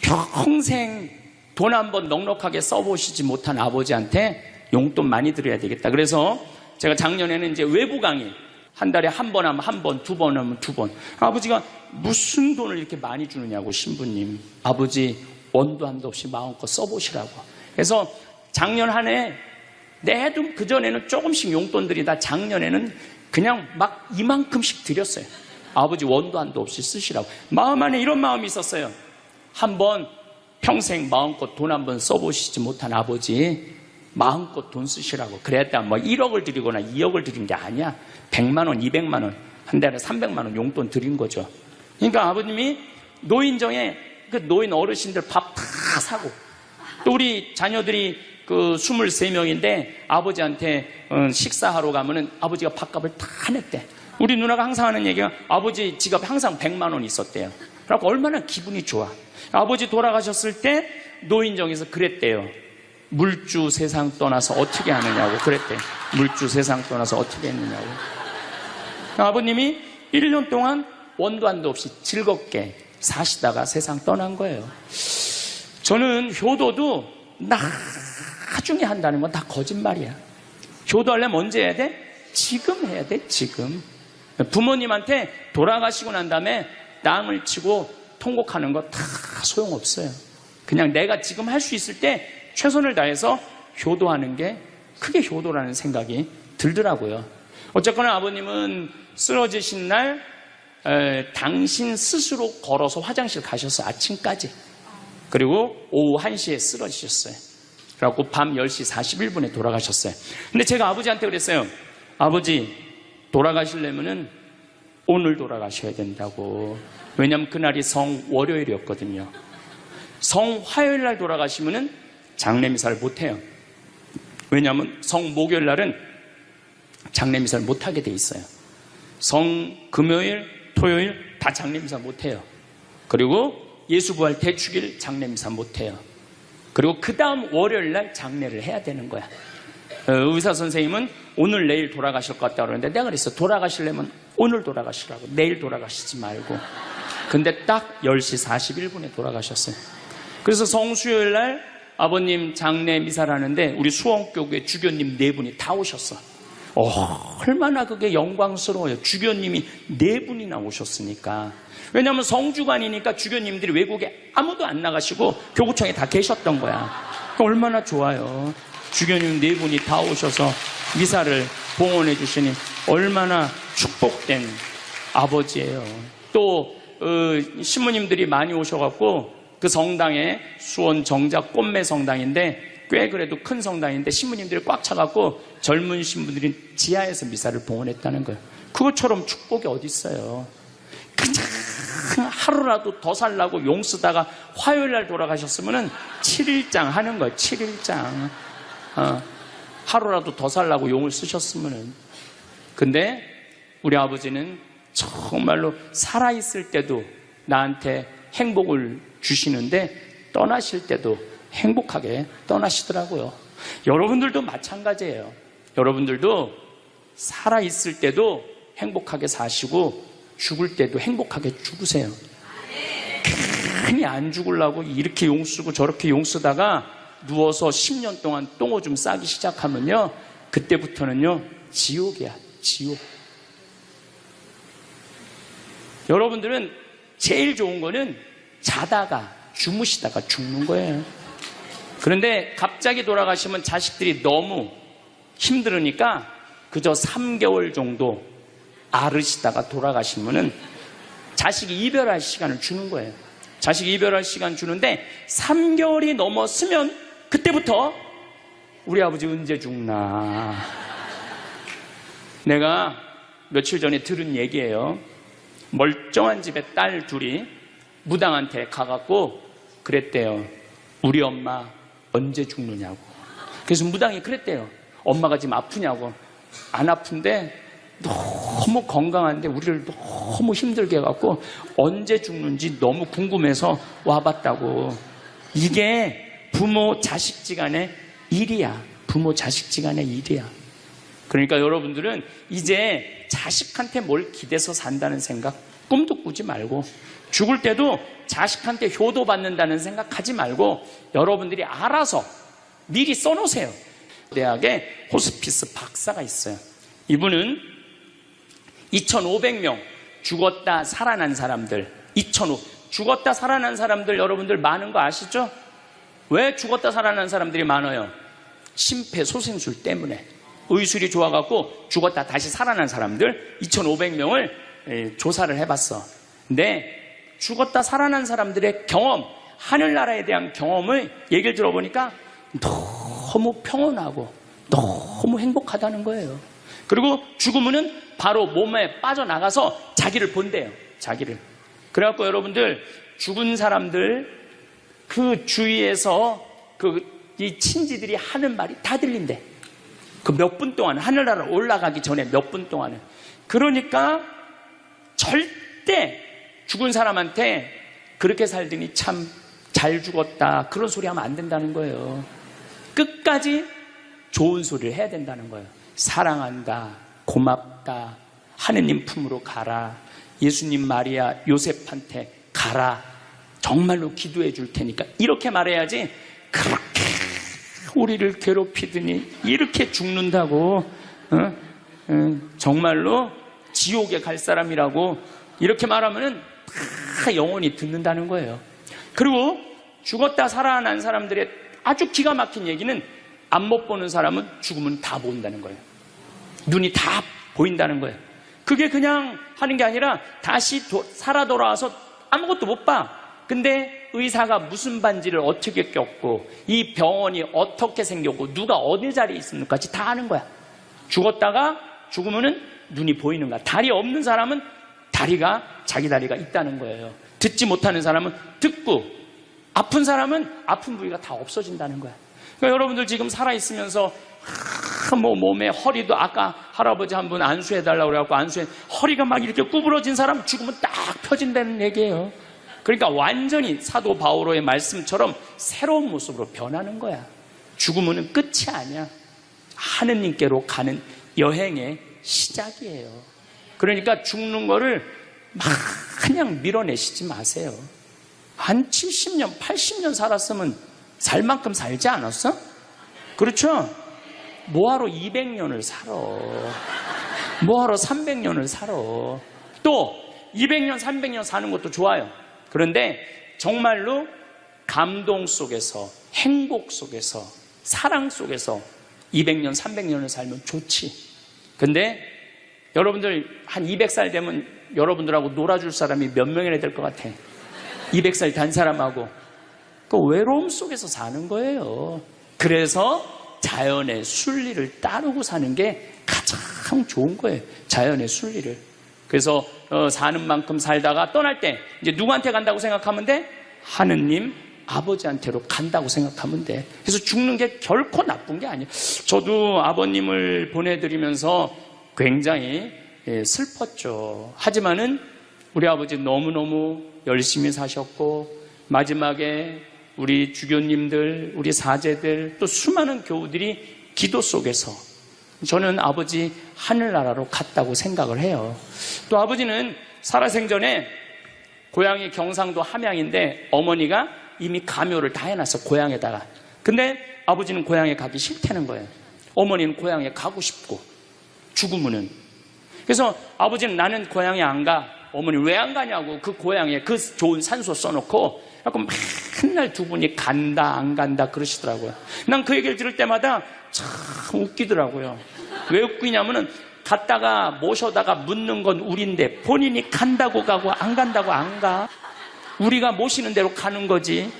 평생 돈 한번 넉넉하게 써보시지 못한 아버지한테 용돈 많이 드려야 되겠다. 그래서 제가 작년에는 이제 외부 강의 한 달에 한 번 하면 한 번, 두 번 하면 두 번. 아버지가 무슨 돈을 이렇게 많이 주느냐고, 신부님. 아버지 원도 한도 없이 마음껏 써보시라고. 그래서 작년 한 해 내도 그전에는 조금씩 용돈 드리다 작년에는 그냥 막 이만큼씩 드렸어요. 아버지 원도 한도 없이 쓰시라고. 마음 안에 이런 마음이 있었어요. 한번 평생 마음껏 돈 한번 써보시지 못한 아버지 마음껏 돈 쓰시라고. 그랬다 뭐 1억을 드리거나 2억을 드린 게 아니야. 100만 원, 200만 원, 한 달에 300만 원 용돈 드린 거죠. 그러니까 아버님이 노인정에 그 노인 어르신들 밥 다 사고 또 우리 자녀들이 그 23명인데 아버지한테 식사하러 가면은 아버지가 밥값을 다 냈대. 우리 누나가 항상 하는 얘기가 아버지 지갑에 항상 100만 원 있었대요. 그래갖고 얼마나 기분이 좋아. 아버지 돌아가셨을 때 노인정에서 그랬대요. 물주 세상 떠나서 어떻게 하느냐고 그랬대. 물주 세상 떠나서 어떻게 했느냐고. 아버님이 1년 동안 원관도 없이 즐겁게 사시다가 세상 떠난 거예요. 저는 효도도 나중에 한다는 건 다 거짓말이야. 효도하려면 언제 해야 돼? 지금 해야 돼, 지금. 부모님한테 돌아가시고 난 다음에 땅을 치고 통곡하는 거 다 소용없어요. 그냥 내가 지금 할 수 있을 때 최선을 다해서 효도하는 게 그게 효도라는 생각이 들더라고요. 어쨌거나 아버님은 쓰러지신 날 당신 스스로 걸어서 화장실 가셔서 아침까지, 그리고 오후 1시에 쓰러지셨어요. 그래갖고 밤 10시 41분에 돌아가셨어요. 근데 제가 아버지한테 그랬어요. 아버지, 돌아가시려면은 오늘 돌아가셔야 된다고. 왜냐면 그날이 성월요일이었거든요. 성화요일 날 돌아가시면은 장례미사를 못해요. 왜냐하면 성목요일 날은 장례미사를 못하게 돼 있어요. 성금요일, 토요일 다 장례미사 못해요. 그리고 예수부활 대축일 장례미사 못해요. 그리고 그 다음 월요일 날 장례를 해야 되는 거야. 의사 선생님은 오늘 내일 돌아가실 것 같다고 그러는데 내가 그랬어. 돌아가시려면 오늘 돌아가시라고, 내일 돌아가시지 말고. 근데 딱 10시 41분에 돌아가셨어요. 그래서 성수요일 날 아버님 장례 미사를 하는데 우리 수원교구에 주교님 4분이 다 오셨어. 얼마나 그게 영광스러워요. 주교님이 4분이나 오셨으니까. 왜냐하면 성주관이니까 주교님들이 외국에 아무도 안 나가시고 교구청에 다 계셨던 거야. 얼마나 좋아요. 주교님 4분이 다 오셔서 미사를 봉헌해 주시니 얼마나 축복된 아버지예요. 또 신부님들이 많이 오셔갖고 그 성당에 수원 정작 꽃매 성당인데 꽤 그래도 큰 성당인데 신부님들이 꽉 차갖고 젊은 신부들이 지하에서 미사를 봉헌했다는 거예요. 그것처럼 축복이 어디 있어요. 그냥 하루라도 더 살라고 용 쓰다가 화요일 날 돌아가셨으면 7일장 하는 거예요. 7일장. 하루라도 더 살라고 용을 쓰셨으면. 근데 우리 아버지는 정말로 살아있을 때도 나한테 행복을 주시는데 떠나실 때도 행복하게 떠나시더라고요. 여러분들도 마찬가지예요. 여러분들도 살아있을 때도 행복하게 사시고 죽을 때도 행복하게 죽으세요. 괜히 안 죽으려고 이렇게 용 쓰고 저렇게 용 쓰다가 누워서 10년 동안 똥오줌 싸기 시작하면요, 그때부터는요 지옥이야, 지옥. 여러분들은 제일 좋은 거는 자다가 주무시다가 죽는 거예요. 그런데 갑자기 돌아가시면 자식들이 너무 힘들으니까 그저 3개월 정도 앓으시다가 돌아가시면은 자식이 이별할 시간을 주는 거예요. 자식이 이별할 시간 주는데 3개월이 넘었으면 그때부터 우리 아버지 언제 죽나. 내가 며칠 전에 들은 얘기예요. 멀쩡한 집에 딸 둘이 무당한테 가갖고 그랬대요. 우리 엄마 언제 죽느냐고. 그래서 무당이 그랬대요. 엄마가 지금 아프냐고. 안 아픈데 너무 건강한데 우리를 너무 힘들게 해갖고 언제 죽는지 너무 궁금해서 와봤다고. 이게 부모 자식지간의 일이야. 부모 자식지간의 일이야. 그러니까 여러분들은 이제 자식한테 뭘 기대서 산다는 생각 꿈도 꾸지 말고, 죽을 때도 자식한테 효도받는다는 생각하지 말고 여러분들이 알아서 미리 써놓으세요. 대학에 호스피스 박사가 있어요. 이분은 2,500명 죽었다 살아난 사람들, 2,500 죽었다 살아난 사람들 여러분들 많은 거 아시죠? 왜 죽었다 살아난 사람들이 많아요? 심폐소생술 때문에. 의술이 좋아갖고 죽었다 다시 살아난 사람들 2,500명을 조사를 해봤어. 근데 죽었다 살아난 사람들의 경험, 하늘나라에 대한 경험을 얘기를 들어보니까 너무 평온하고 너무 행복하다는 거예요. 그리고 죽으면은 바로 몸에 빠져나가서 자기를 본대요. 자기를. 그래갖고 여러분들 죽은 사람들 그 주위에서 이 친지들이 하는 말이 다 들린대. 그 몇 분 동안, 하늘나라 올라가기 전에 몇 분 동안은. 그러니까 절대 죽은 사람한테 그렇게 살더니 참 잘 죽었다, 그런 소리 하면 안 된다는 거예요. 끝까지 좋은 소리를 해야 된다는 거예요. 사랑한다, 고맙다, 하느님 품으로 가라, 예수님, 마리아, 요셉한테 가라, 정말로 기도해 줄 테니까, 이렇게 말해야지. 그렇게 우리를 괴롭히더니 이렇게 죽는다고, 정말로 지옥에 갈 사람이라고 이렇게 말하면은 다 영원히 듣는다는 거예요. 그리고 죽었다 살아난 사람들의 아주 기가 막힌 얘기는, 안 못 보는 사람은 죽으면 다 보인다는 거예요. 눈이 다 보인다는 거예요. 그게 그냥 하는 게 아니라 다시 살아 돌아와서 아무것도 못 봐. 근데 의사가 무슨 반지를 어떻게 꼈고, 이 병원이 어떻게 생겼고, 누가 어디 자리에 있습니까지 다 아는 거야. 죽었다가 죽으면은 눈이 보이는 거야. 다리 없는 사람은 다리가, 자기 다리가 있다는 거예요. 듣지 못하는 사람은 듣고, 아픈 사람은 아픈 부위가 다 없어진다는 거야. 그러니까 여러분들 지금 살아있으면서 몸에 허리도, 아까 할아버지 한 분 안수해달라고 그래갖고 허리가 막 이렇게 구부러진 사람 죽으면 딱 펴진다는 얘기예요. 그러니까 완전히 사도 바오로의 말씀처럼 새로운 모습으로 변하는 거야. 죽으면 끝이 아니야. 하느님께로 가는 여행의 시작이에요. 그러니까 죽는 거를 막 그냥 밀어내시지 마세요. 한 70년, 80년 살았으면 살 만큼 살지 않았어? 그렇죠? 뭐하러 200년을 살아? 뭐하러 300년을 살아? 또 200년, 300년 사는 것도 좋아요. 그런데 정말로 감동 속에서, 행복 속에서, 사랑 속에서 200년, 300년을 살면 좋지. 근데 여러분들 한 200살 되면 여러분들하고 놀아줄 사람이 몇 명이나 될 것 같아? 200살 단 사람하고. 그 외로움 속에서 사는 거예요. 그래서 자연의 순리를 따르고 사는 게 가장 좋은 거예요. 자연의 순리를. 그래서 사는 만큼 살다가 떠날 때 이제 누구한테 간다고 생각하면 돼? 하느님, 아버지한테로 간다고 생각하면 돼. 그래서 죽는 게 결코 나쁜 게 아니에요. 저도 아버님을 보내드리면서 굉장히 슬펐죠. 하지만은 우리 아버지 너무너무 열심히 사셨고, 마지막에 우리 주교님들, 우리 사제들, 또 수많은 교우들이 기도 속에서 저는 아버지 하늘나라로 갔다고 생각을 해요. 또 아버지는 살아생전에 고향이 경상도 함양인데 어머니가 이미 가묘를 다 해놨어, 고향에다가. 근데 아버지는 고향에 가기 싫다는 거예요. 어머니는 고향에 가고 싶고, 죽으면은. 그래서 아버지는 나는 고향에 안 가. 어머니 왜 안 가냐고, 그 고향에 그 좋은 산소 써놓고. 그래서 맨날 두 분이 간다 안 간다 그러시더라고요. 난 그 얘기를 들을 때마다 참 웃기더라고요. 왜 웃기냐면은 갔다가 모셔다가 묻는 건 우린데 본인이 간다고 가고 안 간다고 안 가. 우리가 모시는 대로 가는 거지.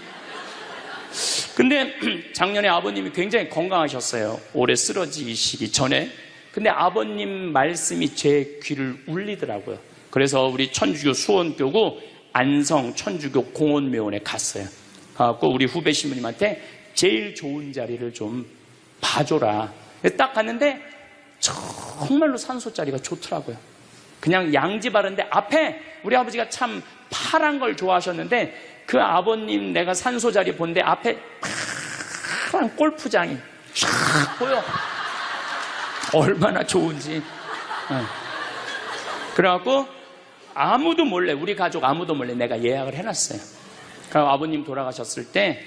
근데 작년에 아버님이 굉장히 건강하셨어요. 오래 쓰러지시기 전에. 근데 아버님 말씀이 제 귀를 울리더라고요. 그래서 우리 천주교 수원교구 안성 천주교 공원묘원에 갔어요. 가고 우리 후배 신부님한테 제일 좋은 자리를 좀 봐줘라. 딱 갔는데 정말로 산소 자리가 좋더라고요. 그냥 양지 바른데 앞에 우리 아버지가 참 파란 걸 좋아하셨는데 그 아버님 내가 산소 자리 본데 앞에 파란 골프장이 쫙 보여. 얼마나 좋은지. 그래갖고 아무도 몰래, 우리 가족 아무도 몰래 내가 예약을 해놨어요. 그러니까 아버님 돌아가셨을 때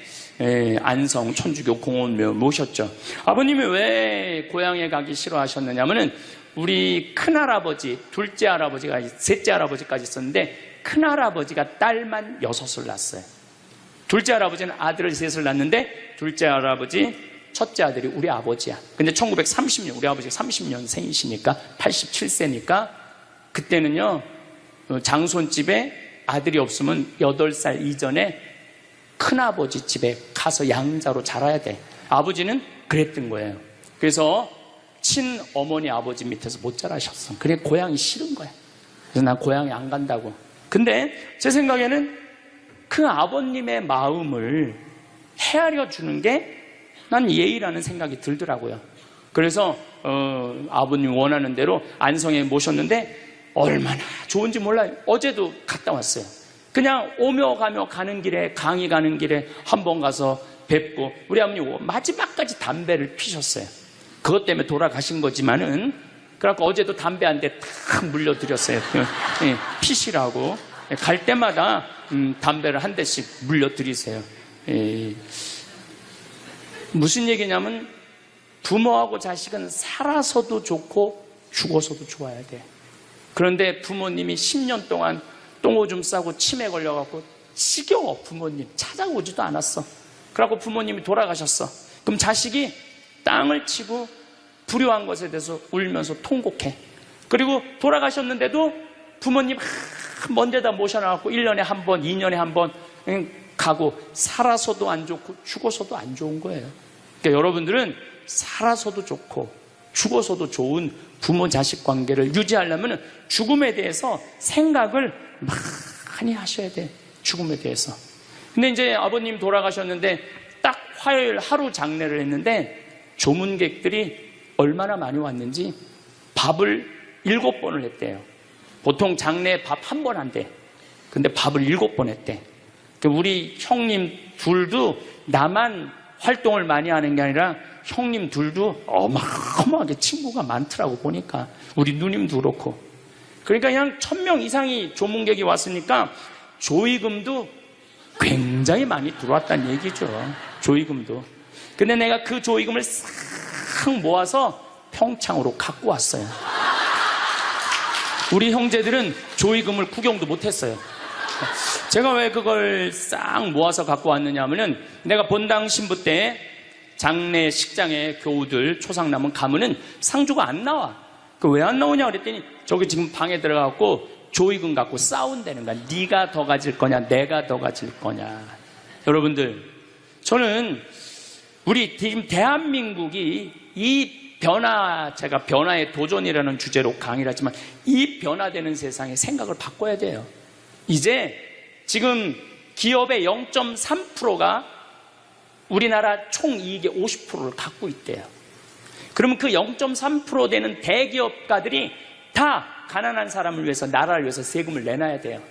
안성 천주교 공원묘 모셨죠. 아버님이 왜 고향에 가기 싫어하셨느냐면은 우리 큰할아버지, 둘째 할아버지가, 셋째 할아버지까지 있었는데 큰할아버지가 딸만 6을 낳았어요. 둘째 할아버지는 아들을 3을 낳았는데 둘째 할아버지, 첫째 아들이 우리 아버지야. 근데 1930년, 우리 아버지가 30년생이시니까 87세니까 그때는요, 장손집에 아들이 없으면 8살 이전에 큰아버지 집에 가서 양자로 자라야 돼. 아버지는 그랬던 거예요. 그래서 친어머니 아버지 밑에서 못 자라셨어. 그래 고향이 싫은 거야. 그래서 난 고향에 안 간다고. 근데 제 생각에는 그 아버님의 마음을 헤아려 주는 게 난 예의라는 생각이 들더라고요. 그래서 아버님 원하는 대로 안성에 모셨는데 얼마나 좋은지 몰라요. 어제도 갔다 왔어요. 그냥 오며 가며 가는 길에, 강의 가는 길에 한번 가서 뵙고, 우리 아버님 마지막까지 담배를 피셨어요. 그것 때문에 돌아가신 거지만은, 그래갖고 어제도 담배 한 대 탁 물려드렸어요. 예, 피시라고. 갈 때마다 담배를 한 대씩 물려드리세요. 예. 무슨 얘기냐면, 부모하고 자식은 살아서도 좋고 죽어서도 좋아야 돼. 그런데 부모님이 10년 동안 똥오줌 싸고 치매 걸려갖고 지겨워. 부모님 찾아오지도 않았어. 그래갖고 부모님이 돌아가셨어. 그럼 자식이 땅을 치고 불효한 것에 대해서 울면서 통곡해. 그리고 돌아가셨는데도 부모님 먼 데다 모셔놔갖고 1년에 한 번, 2년에 한 번 가고, 살아서도 안 좋고 죽어서도 안 좋은 거예요. 그러니까 여러분들은 살아서도 좋고 죽어서도 좋은 부모 자식 관계를 유지하려면 죽음에 대해서 생각을 많이 하셔야 돼. 죽음에 대해서. 근데 이제 아버님 돌아가셨는데 딱 화요일 하루 장례를 했는데 조문객들이 얼마나 많이 왔는지 밥을 7번을 했대요. 보통 장례 밥 한 번 한대. 근데 밥을 7번 했대. 우리 형님 둘도 나만 활동을 많이 하는 게 아니라 형님 둘도 어마어마하게 친구가 많더라고 보니까. 우리 누님도 그렇고. 그러니까 그냥 1000명 이상이 조문객이 왔으니까 조의금도 굉장히 많이 들어왔다는 얘기죠. 조의금도. 근데 내가 그 조의금을 싹 모아서 평창으로 갖고 왔어요. 우리 형제들은 조의금을 구경도 못했어요. 제가 왜 그걸 싹 모아서 갖고 왔느냐 하면은, 내가 본당 신부 때 장례식장에 교우들 초상 남은 가면은 상주가 안 나와. 그 왜 안 나오냐 그랬더니 저기 지금 방에 들어가고 조의금 갖고 싸운다는 거야. 네가 더 가질 거냐 내가 더 가질 거냐. 여러분들, 저는 우리 지금 대한민국이 이 변화, 제가 변화의 도전이라는 주제로 강의를 하지만 이 변화되는 세상에 생각을 바꿔야 돼요. 이제 지금 기업의 0.3%가 우리나라 총이익의 50%를 갖고 있대요. 그러면 그 0.3% 되는 대기업가들이 다 가난한 사람을 위해서, 나라를 위해서 세금을 내놔야 돼요.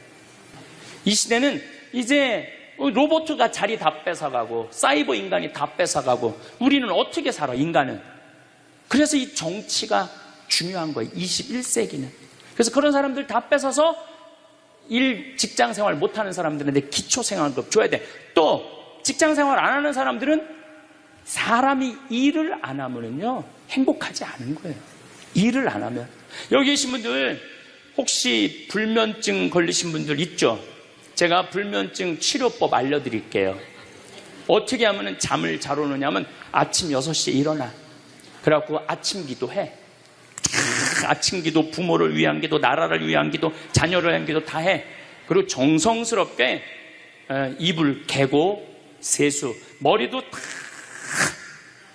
이 시대는 이제 로봇가 자리 다 뺏어가고 사이버 인간이 다 뺏어가고 우리는 어떻게 살아, 인간은. 그래서 이 정치가 중요한 거예요. 21세기는. 그래서 그런 사람들 다 뺏어서 직장 생활 못하는 사람들한테 기초생활급 줘야 돼. 또 직장 생활 안 하는 사람들은 사람이 일을 안 하면은요 행복하지 않은 거예요. 일을 안 하면. 여기 계신 분들 혹시 불면증 걸리신 분들 있죠? 제가 불면증 치료법 알려드릴게요. 어떻게 하면 잠을 잘 오느냐면 아침 6시에 일어나. 그래갖고 아침 기도해. 아침 기도, 부모를 위한 기도, 나라를 위한 기도, 자녀를 위한 기도 다 해. 그리고 정성스럽게 이불 개고 세수, 머리도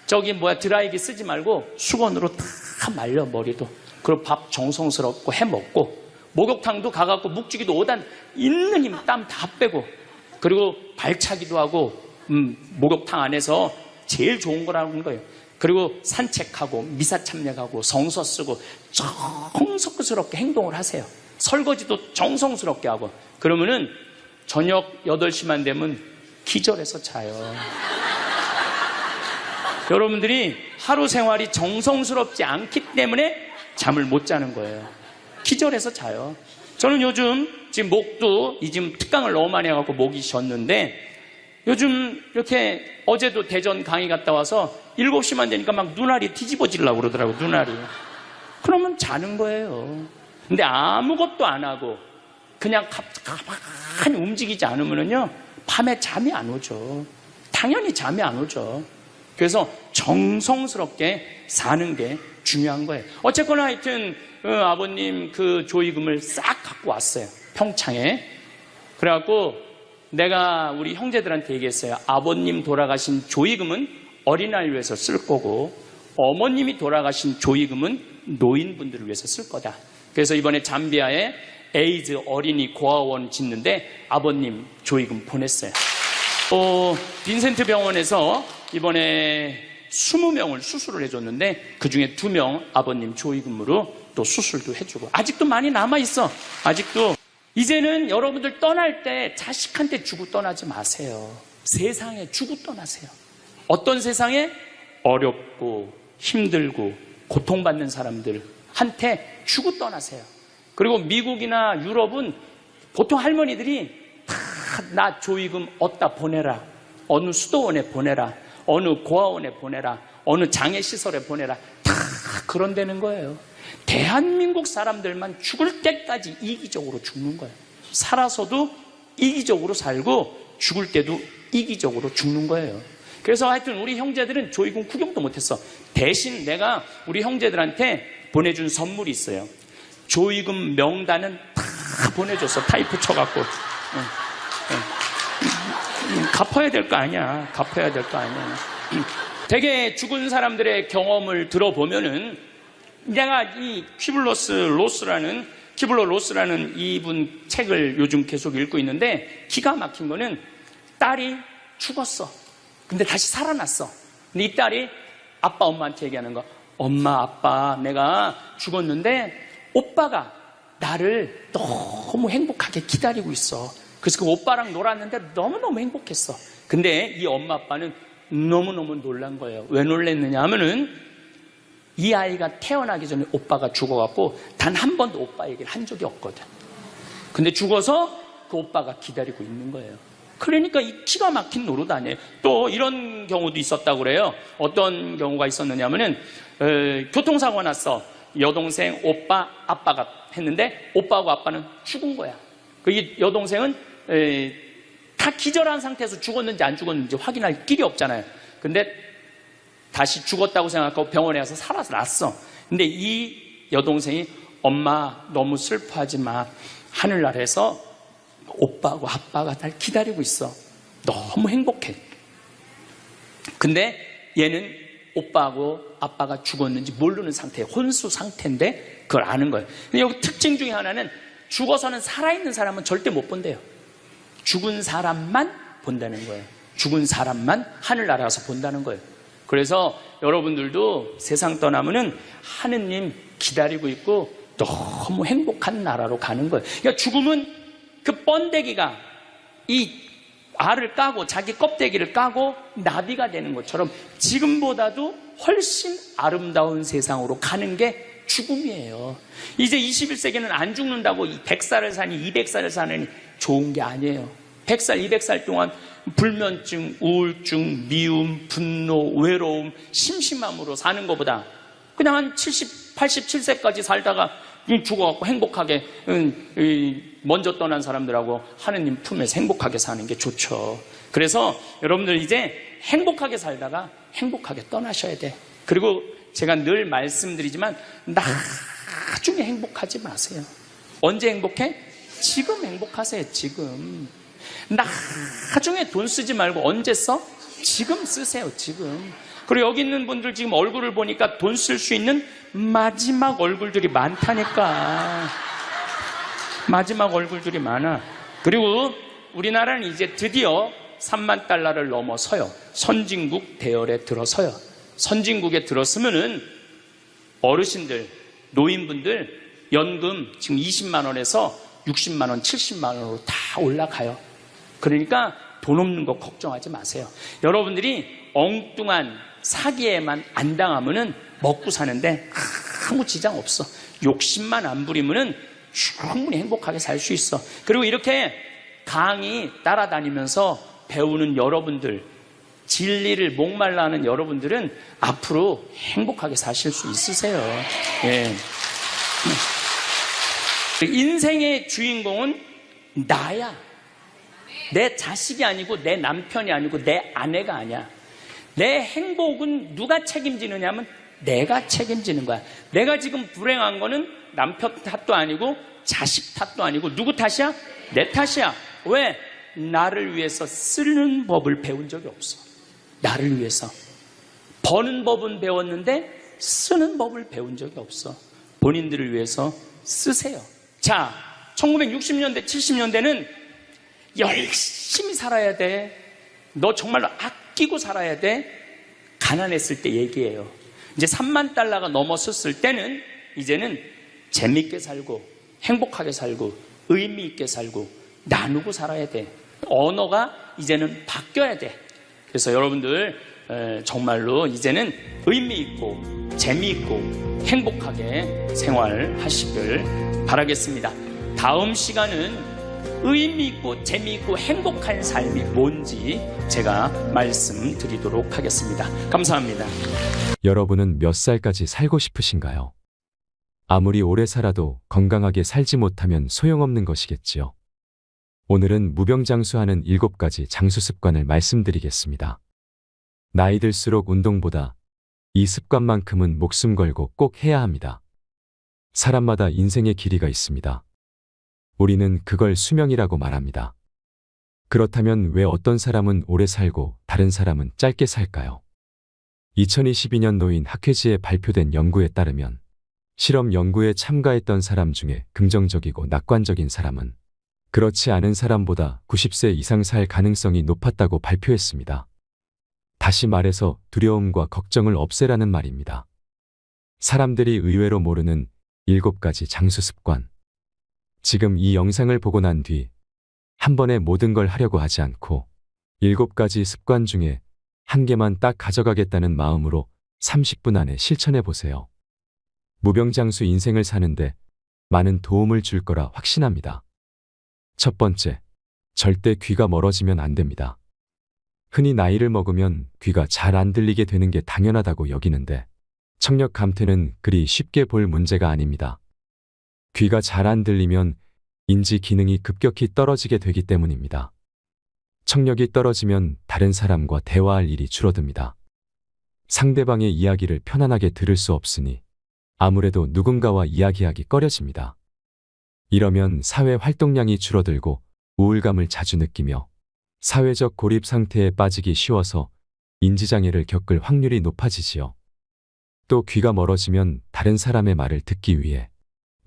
다 드라이기 쓰지 말고 수건으로 다 말려, 머리도. 그리고 밥 정성스럽고 해 먹고, 목욕탕도 가갖고 묵지기도 5단 있는 힘 땀 다 빼고, 그리고 발차기도 하고, 목욕탕 안에서 제일 좋은 거라는 거예요. 그리고 산책하고 미사 참여하고 성서 쓰고 정성스럽게 행동을 하세요. 설거지도 정성스럽게 하고. 그러면은 저녁 8시만 되면 기절해서 자요. 여러분들이 하루 생활이 정성스럽지 않기 때문에 잠을 못 자는 거예요. 기절해서 자요. 저는 요즘 지금 목도 지금 특강을 너무 많이 해갖고 목이 쉬었는데, 요즘 이렇게 어제도 대전 강의 갔다 와서 7시만 되니까 막 눈알이 뒤집어지려고 그러더라고요. 눈알이. 그러면 자는 거예요. 근데 아무것도 안 하고 그냥 가만히 움직이지 않으면요 밤에 잠이 안 오죠. 당연히 잠이 안 오죠. 그래서 정성스럽게 사는 게 중요한 거예요. 어쨌거나 하여튼 아버님 그 조의금을 싹 갖고 왔어요. 평창에. 그래갖고 내가 우리 형제들한테 얘기했어요. 아버님 돌아가신 조의금은 어린아이를 위해서 쓸 거고, 어머님이 돌아가신 조의금은 노인분들을 위해서 쓸 거다. 그래서 이번에 잠비아에 에이즈 어린이 고아원 짓는데 아버님 조의금 보냈어요. 빈센트 병원에서 이번에 20명을 수술을 해줬는데 그 중에 2명 아버님 조의금으로 또 수술도 해주고 아직도 많이 남아있어. 아직도. 이제는 여러분들 떠날 때 자식한테 주고 떠나지 마세요. 세상에 주고 떠나세요. 어떤 세상에? 어렵고 힘들고 고통받는 사람들한테 주고 떠나세요. 그리고 미국이나 유럽은 보통 할머니들이 다 나 조의금 어디다 보내라. 어느 수도원에 보내라. 어느 고아원에 보내라. 어느 장애시설에 보내라. 다 그런다는 거예요. 대한민국 사람들만 죽을 때까지 이기적으로 죽는 거예요. 살아서도 이기적으로 살고 죽을 때도 이기적으로 죽는 거예요. 그래서 하여튼 우리 형제들은 조의금 구경도 못했어. 대신 내가 우리 형제들한테 보내준 선물이 있어요. 조의금 명단은 다 보내줬어. 타이프 쳐갖고. 갚아야 될 거 아니야. 갚아야 될 거 아니야. 되게 죽은 사람들의 경험을 들어보면은 내가 이 키블러 로스라는 이분 책을 요즘 계속 읽고 있는데 기가 막힌 거는 딸이 죽었어. 근데 다시 살아났어. 근데 이 딸이 아빠 엄마한테 얘기하는 거. 엄마 아빠 내가 죽었는데 오빠가 나를 너무 행복하게 기다리고 있어. 그래서 그 오빠랑 놀았는데 너무너무 행복했어. 근데 이 엄마 아빠는 너무너무 놀란 거예요. 왜 놀랐느냐 하면은 이 아이가 태어나기 전에 오빠가 죽어갖고 단 한 번도 오빠 얘기를 한 적이 없거든. 근데 죽어서 그 오빠가 기다리고 있는 거예요. 그러니까 이 기가 막힌 노릇 아니에요. 또 이런 경우도 있었다고 그래요. 어떤 경우가 있었느냐면은 교통사고가 났어. 여동생, 오빠, 아빠가 했는데 오빠하고 아빠는 죽은 거야. 이 여동생은 다 기절한 상태에서 죽었는지 안 죽었는지 확인할 길이 없잖아요. 근데 다시 죽었다고 생각하고 병원에 가서 살아났어. 근데 이 여동생이 엄마 너무 슬퍼하지 마. 하늘나라에서 오빠하고 아빠가 날 기다리고 있어. 너무 행복해. 근데 얘는 오빠하고 아빠가 죽었는지 모르는 상태에 혼수 상태인데 그걸 아는 거예요. 근데 여기 특징 중에 하나는 죽어서는 살아있는 사람은 절대 못 본대요. 죽은 사람만 본다는 거예요. 죽은 사람만 하늘나라에서 본다는 거예요. 그래서 여러분들도 세상 떠나면은 하느님 기다리고 있고 너무 행복한 나라로 가는 거예요. 그러니까 죽음은 그 번데기가 이 알을 까고 자기 껍데기를 까고 나비가 되는 것처럼 지금보다도 훨씬 아름다운 세상으로 가는 게 죽음이에요. 이제 21세기는 안 죽는다고 100살을 사니 200살을 사느니 좋은 게 아니에요. 100살, 200살 동안 불면증, 우울증, 미움, 분노, 외로움, 심심함으로 사는 것보다 그냥 한 70, 87세까지 살다가 죽어갖고 행복하게 먼저 떠난 사람들하고 하느님 품에서 행복하게 사는 게 좋죠. 그래서 여러분들 이제 행복하게 살다가 행복하게 떠나셔야 돼. 그리고 제가 늘 말씀드리지만 나중에 행복하지 마세요. 언제 행복해? 지금 행복하세요. 지금. 나중에 돈 쓰지 말고 언제 써? 지금 쓰세요. 지금. 그리고 여기 있는 분들 지금 얼굴을 보니까 돈 쓸 수 있는 마지막 얼굴들이 많다니까. 마지막 얼굴들이 많아. 그리고 우리나라는 이제 드디어 3만 달러를 넘어서요. 선진국 대열에 들어서요. 선진국에 들었으면은 어르신들, 노인분들 연금 지금 20만 원에서 60만 원, 70만 원으로 다 올라가요. 그러니까 돈 없는 거 걱정하지 마세요. 여러분들이 엉뚱한 사기에만 안 당하면은 먹고 사는데 아무 지장 없어. 욕심만 안 부리면은 충분히 행복하게 살 수 있어. 그리고 이렇게 강의 따라다니면서 배우는 여러분들, 진리를 목말라 하는 여러분들은 앞으로 행복하게 사실 수 있으세요. 예. 인생의 주인공은 나야. 내 자식이 아니고 내 남편이 아니고 내 아내가 아니야. 내 행복은 누가 책임지느냐면 내가 책임지는 거야. 내가 지금 불행한 거는 남편 탓도 아니고 자식 탓도 아니고 누구 탓이야? 내 탓이야. 왜? 나를 위해서 쓰는 법을 배운 적이 없어. 나를 위해서. 버는 법은 배웠는데 쓰는 법을 배운 적이 없어. 본인들을 위해서 쓰세요. 자, 1960년대, 70년대는 열심히 살아야 돼. 너 정말로 아끼고 살아야 돼. 가난했을 때 얘기해요. 이제 3만 달러가 넘었을 때는 이제는 재밌게 살고 행복하게 살고 의미 있게 살고 나누고 살아야 돼. 언어가 이제는 바뀌어야 돼. 그래서 여러분들 정말로 이제는 의미 있고 재미있고 행복하게 생활하시길 바라겠습니다. 다음 시간은 의미 있고 재미있고 행복한 삶이 뭔지 제가 말씀드리도록 하겠습니다. 감사합니다. 여러분은 몇 살까지 살고 싶으신가요? 아무리 오래 살아도 건강하게 살지 못하면 소용없는 것이겠지요. 오늘은 무병장수하는 7가지 장수 습관을 말씀드리겠습니다. 나이 들수록 운동보다 이 습관만큼은 목숨 걸고 꼭 해야 합니다. 사람마다 인생의 길이가 있습니다. 우리는 그걸 수명이라고 말합니다. 그렇다면 왜 어떤 사람은 오래 살고 다른 사람은 짧게 살까요? 2022년 노인 학회지에 발표된 연구에 따르면 실험 연구에 참가했던 사람 중에 긍정적이고 낙관적인 사람은 그렇지 않은 사람보다 90세 이상 살 가능성이 높았다고 발표했습니다. 다시 말해서 두려움과 걱정을 없애라는 말입니다. 사람들이 의외로 모르는 7가지 장수 습관. 지금 이 영상을 보고 난 뒤 한 번에 모든 걸 하려고 하지 않고 7가지 습관 중에 한 개만 딱 가져가겠다는 마음으로 30분 안에 실천해 보세요. 무병장수 인생을 사는데 많은 도움을 줄 거라 확신합니다. 첫 번째, 절대 귀가 멀어지면 안 됩니다. 흔히 나이를 먹으면 귀가 잘 안 들리게 되는 게 당연하다고 여기는데 청력 감퇴는 그리 쉽게 볼 문제가 아닙니다. 귀가 잘 안 들리면 인지 기능이 급격히 떨어지게 되기 때문입니다. 청력이 떨어지면 다른 사람과 대화할 일이 줄어듭니다. 상대방의 이야기를 편안하게 들을 수 없으니 아무래도 누군가와 이야기하기 꺼려집니다. 이러면 사회 활동량이 줄어들고 우울감을 자주 느끼며 사회적 고립 상태에 빠지기 쉬워서 인지장애를 겪을 확률이 높아지지요. 또 귀가 멀어지면 다른 사람의 말을 듣기 위해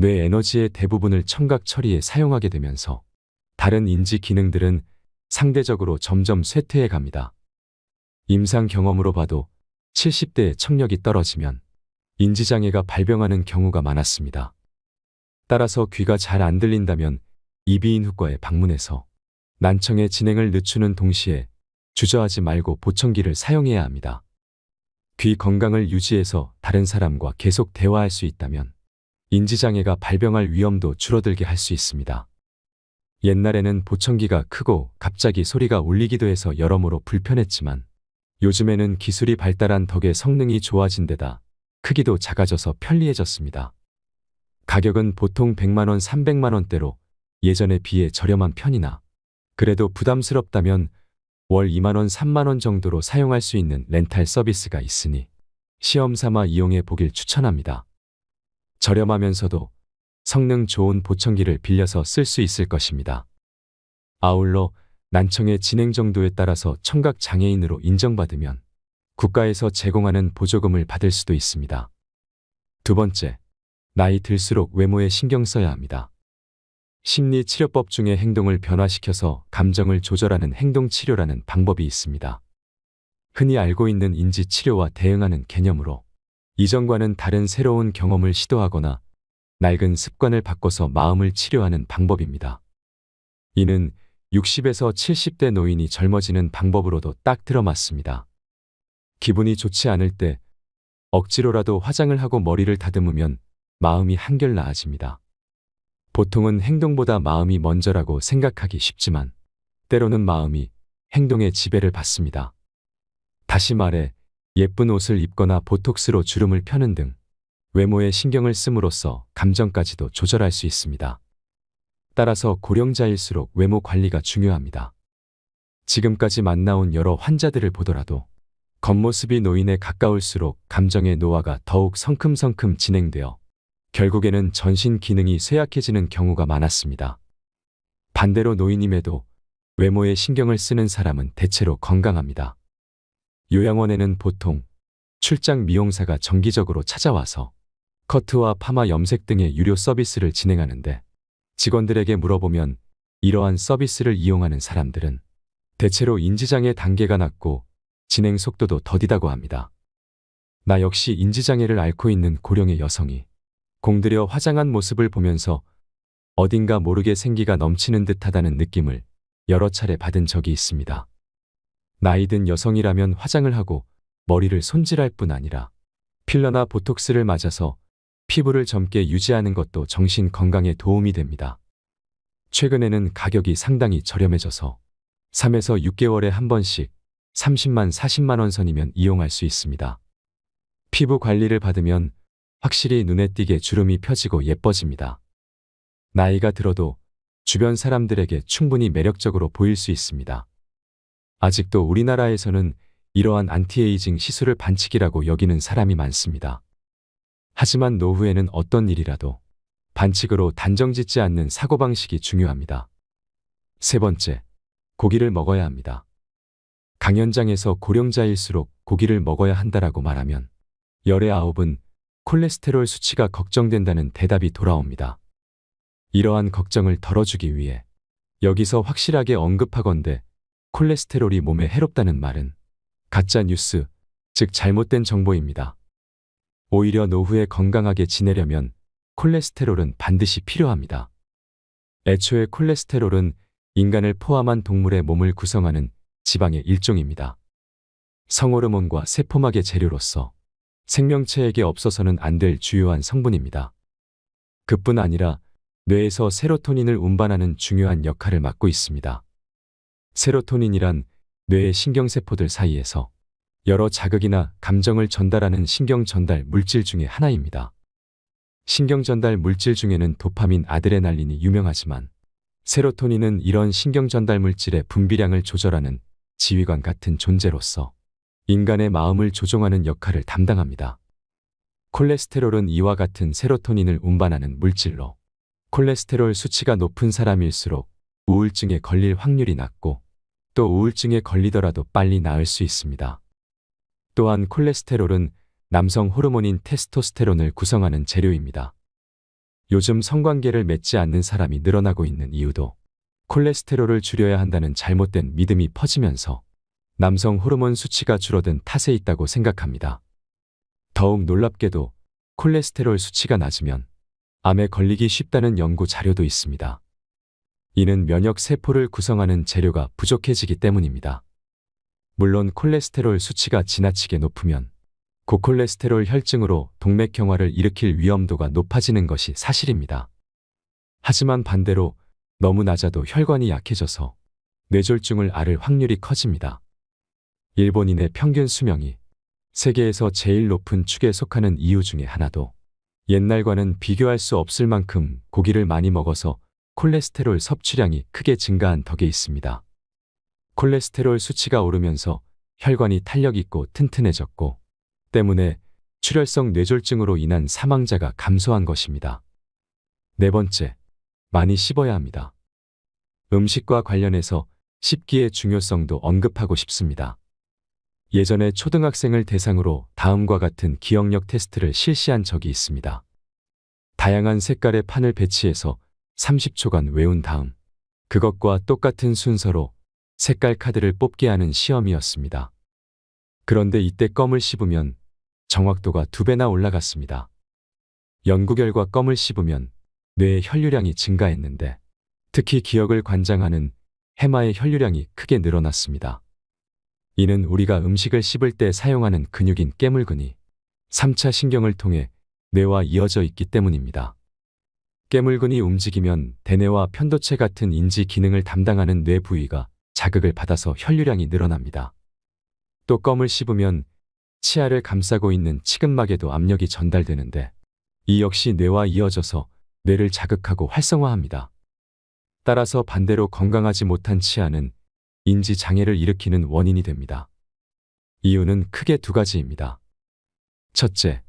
뇌 에너지의 대부분을 청각 처리에 사용하게 되면서 다른 인지 기능들은 상대적으로 점점 쇠퇴해 갑니다. 임상 경험으로 봐도 70대의 청력이 떨어지면 인지장애가 발병하는 경우가 많았습니다. 따라서 귀가 잘 안 들린다면 이비인후과에 방문해서 난청의 진행을 늦추는 동시에 주저하지 말고 보청기를 사용해야 합니다. 귀 건강을 유지해서 다른 사람과 계속 대화할 수 있다면 인지장애가 발병할 위험도 줄어들게 할 수 있습니다. 옛날에는 보청기가 크고 갑자기 소리가 울리기도 해서 여러모로 불편했지만 요즘에는 기술이 발달한 덕에 성능이 좋아진 데다 크기도 작아져서 편리해졌습니다. 가격은 보통 100만 원, 300만 원대로 예전에 비해 저렴한 편이나 그래도 부담스럽다면 월 2만 원, 3만 원 정도로 사용할 수 있는 렌탈 서비스가 있으니 시험 삼아 이용해 보길 추천합니다. 저렴하면서도 성능 좋은 보청기를 빌려서 쓸 수 있을 것입니다. 아울러 난청의 진행 정도에 따라서 청각 장애인으로 인정받으면 국가에서 제공하는 보조금을 받을 수도 있습니다. 두 번째, 나이 들수록 외모에 신경 써야 합니다. 심리치료법 중에 행동을 변화시켜서 감정을 조절하는 행동치료라는 방법이 있습니다. 흔히 알고 있는 인지치료와 대응하는 개념으로 이전과는 다른 새로운 경험을 시도하거나 낡은 습관을 바꿔서 마음을 치료하는 방법입니다. 이는 60에서 70대 노인이 젊어지는 방법으로도 딱 들어맞습니다. 기분이 좋지 않을 때 억지로라도 화장을 하고 머리를 다듬으면 마음이 한결 나아집니다. 보통은 행동보다 마음이 먼저라고 생각하기 쉽지만 때로는 마음이 행동의 지배를 받습니다. 다시 말해 예쁜 옷을 입거나 보톡스로 주름을 펴는 등 외모에 신경을 씀으로써 감정까지도 조절할 수 있습니다. 따라서 고령자일수록 외모 관리가 중요합니다. 지금까지 만나온 여러 환자들을 보더라도 겉모습이 노인에 가까울수록 감정의 노화가 더욱 성큼성큼 진행되어 결국에는 전신 기능이 쇠약해지는 경우가 많았습니다. 반대로 노인임에도 외모에 신경을 쓰는 사람은 대체로 건강합니다. 요양원에는 보통 출장 미용사가 정기적으로 찾아와서 커트와 파마 염색 등의 유료 서비스를 진행하는데 직원들에게 물어보면 이러한 서비스를 이용하는 사람들은 대체로 인지장애 단계가 낮고 진행 속도도 더디다고 합니다. 나 역시 인지장애를 앓고 있는 고령의 여성이 공들여 화장한 모습을 보면서 어딘가 모르게 생기가 넘치는 듯하다는 느낌을 여러 차례 받은 적이 있습니다. 나이든 여성이라면 화장을 하고 머리를 손질할 뿐 아니라 필러나 보톡스를 맞아서 피부를 젊게 유지하는 것도 정신 건강에 도움이 됩니다. 최근에는 가격이 상당히 저렴해져서 3에서 6개월에 한 번씩 30만, 40만 원 선이면 이용할 수 있습니다. 피부 관리를 받으면 확실히 눈에 띄게 주름이 펴지고 예뻐집니다. 나이가 들어도 주변 사람들에게 충분히 매력적으로 보일 수 있습니다. 아직도 우리나라에서는 이러한 안티에이징 시술을 반칙이라고 여기는 사람이 많습니다. 하지만 노후에는 어떤 일이라도 반칙으로 단정짓지 않는 사고방식이 중요합니다. 세 번째, 고기를 먹어야 합니다. 강연장에서 고령자일수록 고기를 먹어야 한다라고 말하면 열의 9은 콜레스테롤 수치가 걱정된다는 대답이 돌아옵니다. 이러한 걱정을 덜어주기 위해 여기서 확실하게 언급하건대 콜레스테롤이 몸에 해롭다는 말은 가짜 뉴스, 즉 잘못된 정보입니다. 오히려 노후에 건강하게 지내려면 콜레스테롤은 반드시 필요합니다. 애초에 콜레스테롤은 인간을 포함한 동물의 몸을 구성하는 지방의 일종입니다. 성호르몬과 세포막의 재료로서 생명체에게 없어서는 안 될 주요한 성분입니다. 그뿐 아니라 뇌에서 세로토닌을 운반하는 중요한 역할을 맡고 있습니다. 세로토닌이란 뇌의 신경세포들 사이에서 여러 자극이나 감정을 전달하는 신경전달 물질 중의 하나입니다. 신경전달 물질 중에는 도파민, 아드레날린이 유명하지만 세로토닌은 이런 신경전달 물질의 분비량을 조절하는 지휘관 같은 존재로서 인간의 마음을 조종하는 역할을 담당합니다. 콜레스테롤은 이와 같은 세로토닌을 운반하는 물질로 콜레스테롤 수치가 높은 사람일수록 우울증에 걸릴 확률이 낮고 또 우울증에 걸리더라도 빨리 나을 수 있습니다. 또한 콜레스테롤은 남성 호르몬인 테스토스테론을 구성하는 재료입니다. 요즘 성관계를 맺지 않는 사람이 늘어나고 있는 이유도 콜레스테롤을 줄여야 한다는 잘못된 믿음이 퍼지면서 남성 호르몬 수치가 줄어든 탓에 있다고 생각합니다. 더욱 놀랍게도 콜레스테롤 수치가 낮으면 암에 걸리기 쉽다는 연구 자료도 있습니다. 이는 면역 세포를 구성하는 재료가 부족해지기 때문입니다. 물론 콜레스테롤 수치가 지나치게 높으면 고콜레스테롤 혈증으로 동맥경화를 일으킬 위험도가 높아지는 것이 사실입니다. 하지만 반대로 너무 낮아도 혈관이 약해져서 뇌졸중을 앓을 확률이 커집니다. 일본인의 평균 수명이 세계에서 제일 높은 축에 속하는 이유 중에 하나도 옛날과는 비교할 수 없을 만큼 고기를 많이 먹어서 콜레스테롤 섭취량이 크게 증가한 덕에 있습니다. 콜레스테롤 수치가 오르면서 혈관이 탄력 있고 튼튼해졌고 때문에 출혈성 뇌졸중으로 인한 사망자가 감소한 것입니다. 네 번째, 많이 씹어야 합니다. 음식과 관련해서 씹기의 중요성도 언급하고 싶습니다. 예전에 초등학생을 대상으로 다음과 같은 기억력 테스트를 실시한 적이 있습니다. 다양한 색깔의 판을 배치해서 30초간 외운 다음 그것과 똑같은 순서로 색깔 카드를 뽑게 하는 시험이었습니다. 그런데 이때 껌을 씹으면 정확도가 2배나 올라갔습니다. 연구 결과 껌을 씹으면 뇌의 혈류량이 증가했는데 특히 기억을 관장하는 해마의 혈류량이 크게 늘어났습니다. 이는 우리가 음식을 씹을 때 사용하는 근육인 깨물근이 3차 신경을 통해 뇌와 이어져 있기 때문입니다. 깨물근이 움직이면 대뇌와 편도체 같은 인지 기능을 담당하는 뇌 부위가 자극을 받아서 혈류량이 늘어납니다. 또 껌을 씹으면 치아를 감싸고 있는 치근막에도 압력이 전달되는데 이 역시 뇌와 이어져서 뇌를 자극하고 활성화합니다. 따라서 반대로 건강하지 못한 치아는 인지 장애를 일으키는 원인이 됩니다. 이유는 크게 2가지입니다. 첫째,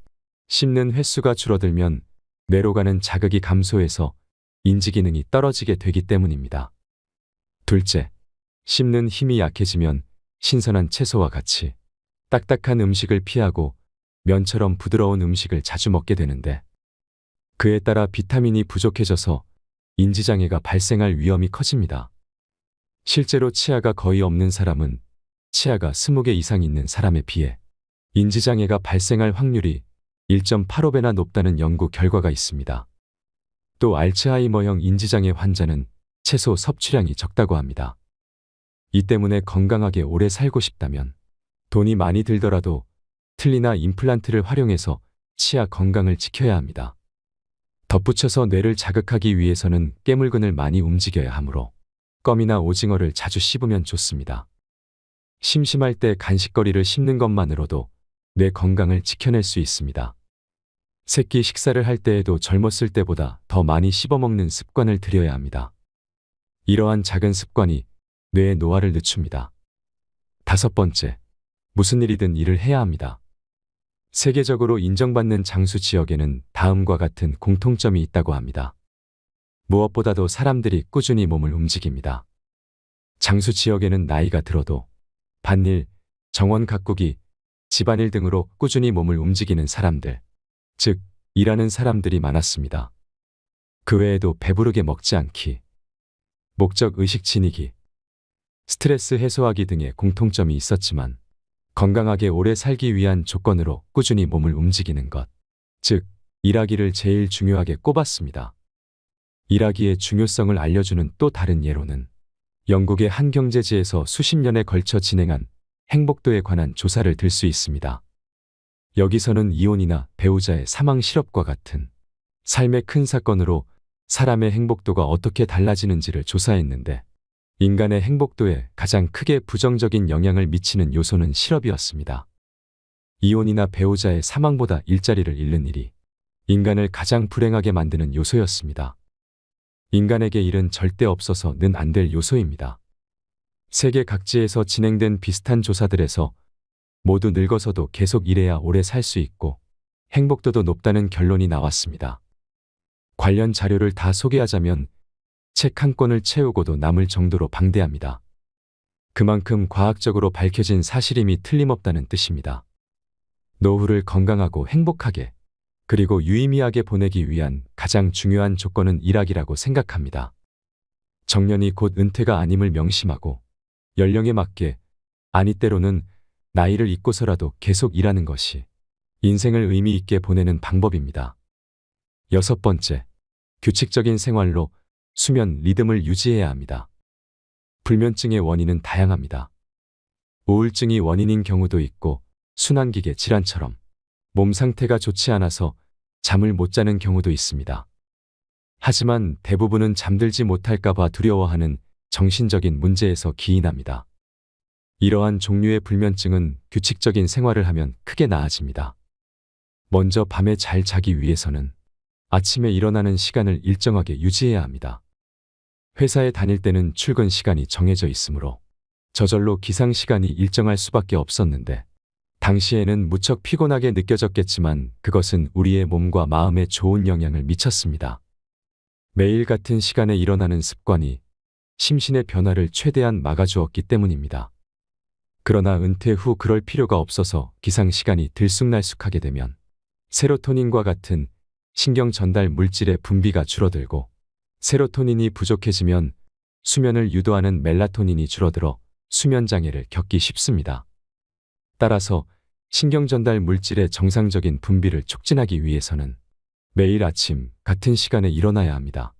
씹는 횟수가 줄어들면 뇌로 가는 자극이 감소해서 인지 기능이 떨어지게 되기 때문입니다. 둘째, 씹는 힘이 약해지면 신선한 채소와 같이 딱딱한 음식을 피하고 면처럼 부드러운 음식을 자주 먹게 되는데 그에 따라 비타민이 부족해져서 인지장애가 발생할 위험이 커집니다. 실제로 치아가 거의 없는 사람은 치아가 20개 이상 있는 사람에 비해 인지장애가 발생할 확률이 1.85배나 높다는 연구 결과가 있습니다. 또 알츠하이머형 인지장애 환자는 채소 섭취량이 적다고 합니다. 이 때문에 건강하게 오래 살고 싶다면 돈이 많이 들더라도 틀니나 임플란트를 활용해서 치아 건강을 지켜야 합니다. 덧붙여서 뇌를 자극하기 위해서는 깨물근을 많이 움직여야 하므로 껌이나 오징어를 자주 씹으면 좋습니다. 심심할 때 간식거리를 씹는 것만으로도 뇌 건강을 지켜낼 수 있습니다. 새끼 식사를 할 때에도 젊었을 때보다 더 많이 씹어먹는 습관을 들여야 합니다. 이러한 작은 습관이 뇌의 노화를 늦춥니다. 5번째, 무슨 일이든 일을 해야 합니다. 세계적으로 인정받는 장수 지역에는 다음과 같은 공통점이 있다고 합니다. 무엇보다도 사람들이 꾸준히 몸을 움직입니다. 장수 지역에는 나이가 들어도 밭일, 정원 가꾸기, 집안일 등으로 꾸준히 몸을 움직이는 사람들, 즉 일하는 사람들이 많았습니다. 그 외에도 배부르게 먹지 않기, 목적 의식 지니기, 스트레스 해소하기 등의 공통점이 있었지만 건강하게 오래 살기 위한 조건으로 꾸준히 몸을 움직이는 것, 즉 일하기를 제일 중요하게 꼽았습니다. 일하기의 중요성을 알려주는 또 다른 예로는 영국의 한 경제지에서 수십 년에 걸쳐 진행한 행복도에 관한 조사를 들 수 있습니다. 여기서는 이혼이나 배우자의 사망 실업과 같은 삶의 큰 사건으로 사람의 행복도가 어떻게 달라지는지를 조사했는데 인간의 행복도에 가장 크게 부정적인 영향을 미치는 요소는 실업이었습니다. 이혼이나 배우자의 사망보다 일자리를 잃는 일이 인간을 가장 불행하게 만드는 요소였습니다. 인간에게 일은 절대 없어서는 안 될 요소입니다. 세계 각지에서 진행된 비슷한 조사들에서 모두 늙어서도 계속 일해야 오래 살 수 있고 행복도도 높다는 결론이 나왔습니다. 관련 자료를 다 소개하자면 책 한 권을 채우고도 남을 정도로 방대합니다. 그만큼 과학적으로 밝혀진 사실임이 틀림없다는 뜻입니다. 노후를 건강하고 행복하게 그리고 유의미하게 보내기 위한 가장 중요한 조건은 일하기라고 생각합니다. 정년이 곧 은퇴가 아님을 명심하고 연령에 맞게 아니 때로는 나이를 잊고서라도 계속 일하는 것이 인생을 의미 있게 보내는 방법입니다. 6번째, 규칙적인 생활로 수면 리듬을 유지해야 합니다. 불면증의 원인은 다양합니다. 우울증이 원인인 경우도 있고 순환기계 질환처럼 몸 상태가 좋지 않아서 잠을 못 자는 경우도 있습니다. 하지만 대부분은 잠들지 못할까 봐 두려워하는 정신적인 문제에서 기인합니다. 이러한 종류의 불면증은 규칙적인 생활을 하면 크게 나아집니다. 먼저 밤에 잘 자기 위해서는 아침에 일어나는 시간을 일정하게 유지해야 합니다. 회사에 다닐 때는 출근 시간이 정해져 있으므로 저절로 기상 시간이 일정할 수밖에 없었는데 당시에는 무척 피곤하게 느껴졌겠지만 그것은 우리의 몸과 마음에 좋은 영향을 미쳤습니다. 매일 같은 시간에 일어나는 습관이 심신의 변화를 최대한 막아주었기 때문입니다. 그러나 은퇴 후 그럴 필요가 없어서 기상 시간이 들쑥날쑥하게 되면 세로토닌과 같은 신경 전달 물질의 분비가 줄어들고 세로토닌이 부족해지면 수면을 유도하는 멜라토닌이 줄어들어 수면 장애를 겪기 쉽습니다. 따라서 신경 전달 물질의 정상적인 분비를 촉진하기 위해서는 매일 아침 같은 시간에 일어나야 합니다.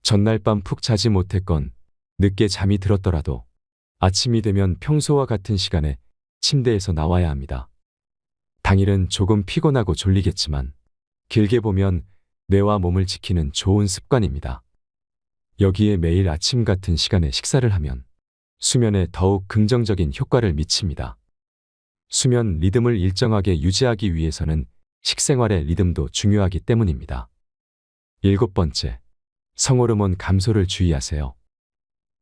전날 밤 푹 자지 못했건 늦게 잠이 들었더라도 아침이 되면 평소와 같은 시간에 침대에서 나와야 합니다. 당일은 조금 피곤하고 졸리겠지만 길게 보면 뇌와 몸을 지키는 좋은 습관입니다. 여기에 매일 아침 같은 시간에 식사를 하면 수면에 더욱 긍정적인 효과를 미칩니다. 수면 리듬을 일정하게 유지하기 위해서는 식생활의 리듬도 중요하기 때문입니다. 7번째, 성호르몬 감소를 주의하세요.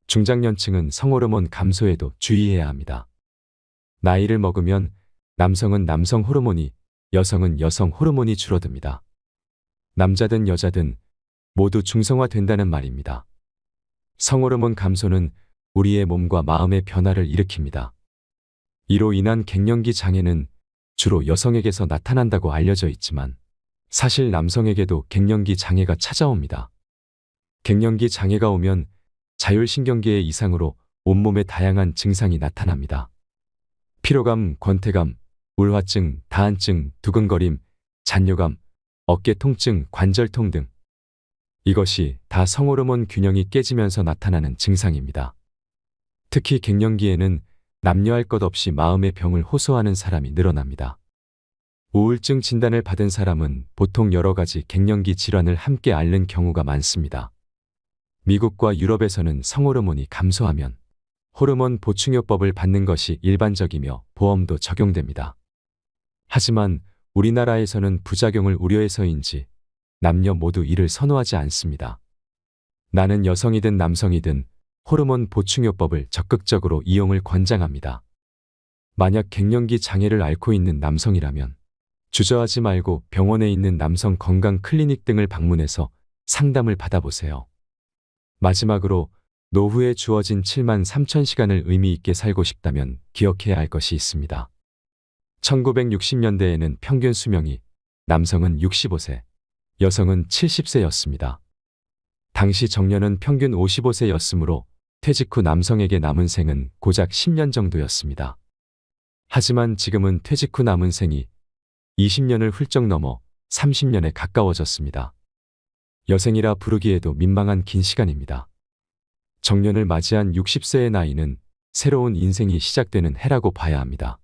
중장년층은 성호르몬 감소에도 주의해야 합니다. 나이를 먹으면 남성은 남성 호르몬이, 여성은 여성 호르몬이 줄어듭니다. 남자든 여자든 모두 중성화된다는 말입니다. 성호르몬 감소는 우리의 몸과 마음의 변화를 일으킵니다. 이로 인한 갱년기 장애는 주로 여성에게서 나타난다고 알려져 있지만 사실 남성에게도 갱년기 장애가 찾아옵니다. 갱년기 장애가 오면 자율신경계의 이상으로 온몸에 다양한 증상이 나타납니다. 피로감, 권태감, 울화증, 다한증, 두근거림, 잔뇨감, 어깨 통증, 관절통 등 이것이 다 성호르몬 균형이 깨지면서 나타나는 증상입니다. 특히 갱년기에는 남녀할 것 없이 마음의 병을 호소하는 사람이 늘어납니다. 우울증 진단을 받은 사람은 보통 여러 가지 갱년기 질환을 함께 앓는 경우가 많습니다. 미국과 유럽에서는 성호르몬이 감소하면 호르몬 보충요법을 받는 것이 일반적이며 보험도 적용됩니다. 하지만 우리나라에서는 부작용을 우려해서인지 남녀 모두 이를 선호하지 않습니다. 나는 여성이든 남성이든 호르몬 보충요법을 적극적으로 이용을 권장합니다. 만약 갱년기 장애를 앓고 있는 남성이라면 주저하지 말고 병원에 있는 남성 건강 클리닉 등을 방문해서 상담을 받아보세요. 마지막으로 노후에 주어진 7만 3천 시간을 의미 있게 살고 싶다면 기억해야 할 것이 있습니다. 1960년대에는 평균 수명이 남성은 65세, 여성은 70세였습니다. 당시 정년은 평균 55세였으므로 퇴직 후 남성에게 남은 생은 고작 10년 정도였습니다. 하지만 지금은 퇴직 후 남은 생이 20년을 훌쩍 넘어 30년에 가까워졌습니다. 여생이라 부르기에도 민망한 긴 시간입니다. 정년을 맞이한 60세의 나이는 새로운 인생이 시작되는 해라고 봐야 합니다.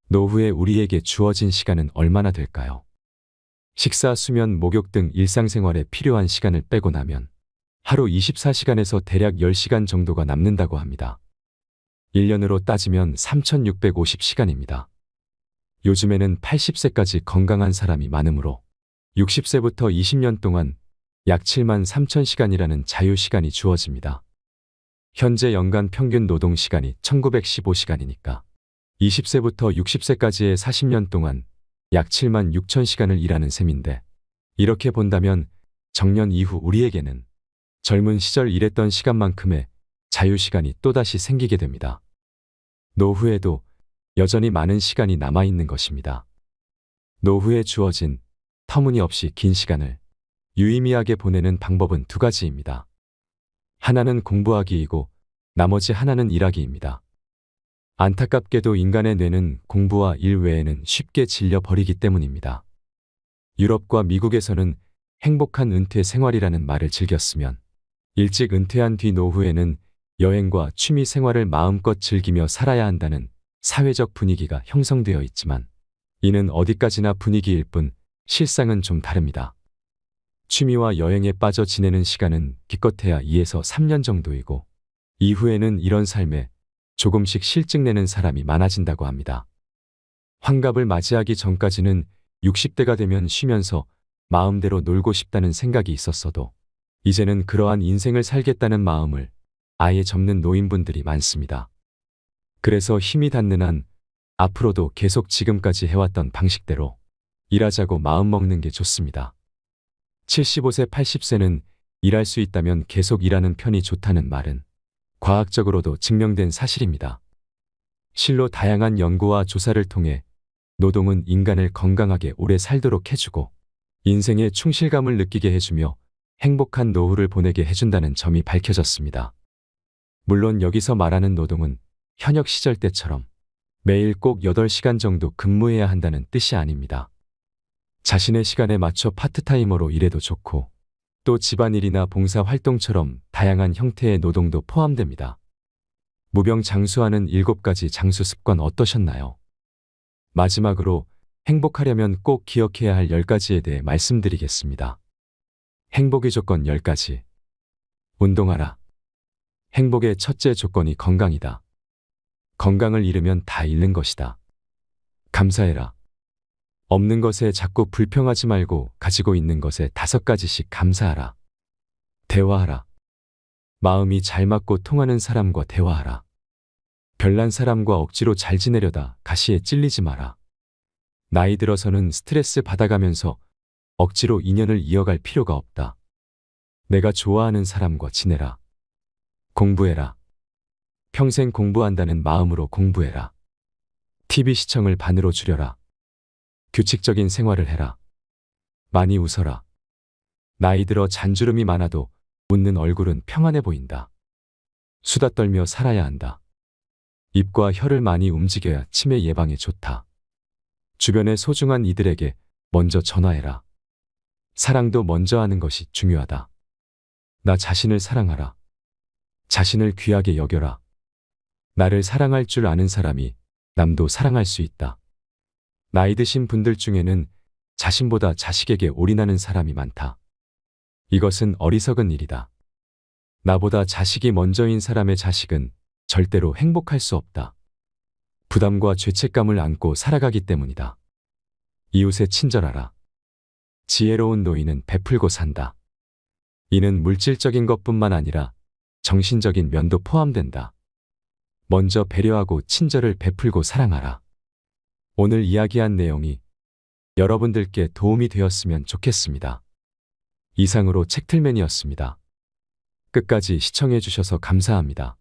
노후에 우리에게 주어진 시간은 얼마나 될까요? 식사, 수면, 목욕 등 일상생활에 필요한 시간을 빼고 나면 하루 24시간에서 대략 10시간 정도가 남는다고 합니다. 1년으로 따지면 3,650시간입니다. 요즘에는 80세까지 건강한 사람이 많으므로 60세부터 20년 동안 약 7만 3천 시간이라는 자유시간이 주어집니다. 현재 연간 평균 노동시간이 1915시간이니까 20세부터 60세까지의 40년 동안 약 7만 6천 시간을 일하는 셈인데 이렇게 본다면 정년 이후 우리에게는 젊은 시절 일했던 시간만큼의 자유시간이 또다시 생기게 됩니다. 노후에도 여전히 많은 시간이 남아있는 것입니다. 노후에 주어진 터무니없이 긴 시간을 유의미하게 보내는 방법은 두 가지입니다. 하나는 공부하기이고 나머지 하나는 일하기입니다. 안타깝게도 인간의 뇌는 공부와 일 외에는 쉽게 질려버리기 때문입니다. 유럽과 미국에서는 행복한 은퇴 생활이라는 말을 즐겼으면 일찍 은퇴한 뒤 노후에는 여행과 취미 생활을 마음껏 즐기며 살아야 한다는 사회적 분위기가 형성되어 있지만 이는 어디까지나 분위기일 뿐 실상은 좀 다릅니다. 취미와 여행에 빠져 지내는 시간은 기껏해야 2에서 3년 정도이고 이후에는 이런 삶에 조금씩 실증내는 사람이 많아진다고 합니다. 환갑을 맞이하기 전까지는 60대가 되면 쉬면서 마음대로 놀고 싶다는 생각이 있었어도 이제는 그러한 인생을 살겠다는 마음을 아예 접는 노인분들이 많습니다. 그래서 힘이 닿는 한 앞으로도 계속 지금까지 해왔던 방식대로 일하자고 마음먹는 게 좋습니다. 75세, 80세는 일할 수 있다면 계속 일하는 편이 좋다는 말은 과학적으로도 증명된 사실입니다. 실로 다양한 연구와 조사를 통해 노동은 인간을 건강하게 오래 살도록 해주고 인생의 충실감을 느끼게 해주며 행복한 노후를 보내게 해준다는 점이 밝혀졌습니다. 물론 여기서 말하는 노동은 현역 시절 때처럼 매일 꼭 8시간 정도 근무해야 한다는 뜻이 아닙니다. 자신의 시간에 맞춰 파트타이머로 일해도 좋고 또 집안일이나 봉사활동처럼 다양한 형태의 노동도 포함됩니다. 무병장수하는 7가지 장수 습관 어떠셨나요? 마지막으로 행복하려면 꼭 기억해야 할 10가지에 대해 말씀드리겠습니다. 행복의 조건 10가지. 운동하라. 행복의 첫째 조건이 건강이다. 건강을 잃으면 다 잃는 것이다. 감사해라. 없는 것에 자꾸 불평하지 말고 가지고 있는 것에 5가지씩 감사하라. 대화하라. 마음이 잘 맞고 통하는 사람과 대화하라. 별난 사람과 억지로 잘 지내려다 가시에 찔리지 마라. 나이 들어서는 스트레스 받아가면서 억지로 인연을 이어갈 필요가 없다. 내가 좋아하는 사람과 지내라. 공부해라. 평생 공부한다는 마음으로 공부해라. TV 시청을 반으로 줄여라. 규칙적인 생활을 해라. 많이 웃어라. 나이 들어 잔주름이 많아도 웃는 얼굴은 평안해 보인다. 수다 떨며 살아야 한다. 입과 혀를 많이 움직여야 치매 예방에 좋다. 주변의 소중한 이들에게 먼저 전화해라. 사랑도 먼저 하는 것이 중요하다. 나 자신을 사랑하라. 자신을 귀하게 여겨라. 나를 사랑할 줄 아는 사람이 남도 사랑할 수 있다. 나이 드신 분들 중에는 자신보다 자식에게 올인하는 사람이 많다. 이것은 어리석은 일이다. 나보다 자식이 먼저인 사람의 자식은 절대로 행복할 수 없다. 부담과 죄책감을 안고 살아가기 때문이다. 이웃에 친절하라. 지혜로운 노인은 베풀고 산다. 이는 물질적인 것뿐만 아니라 정신적인 면도 포함된다. 먼저 배려하고 친절을 베풀고 사랑하라. 오늘 이야기한 내용이 여러분들께 도움이 되었으면 좋겠습니다. 이상으로 책틀맨이었습니다. 끝까지 시청해 주셔서 감사합니다.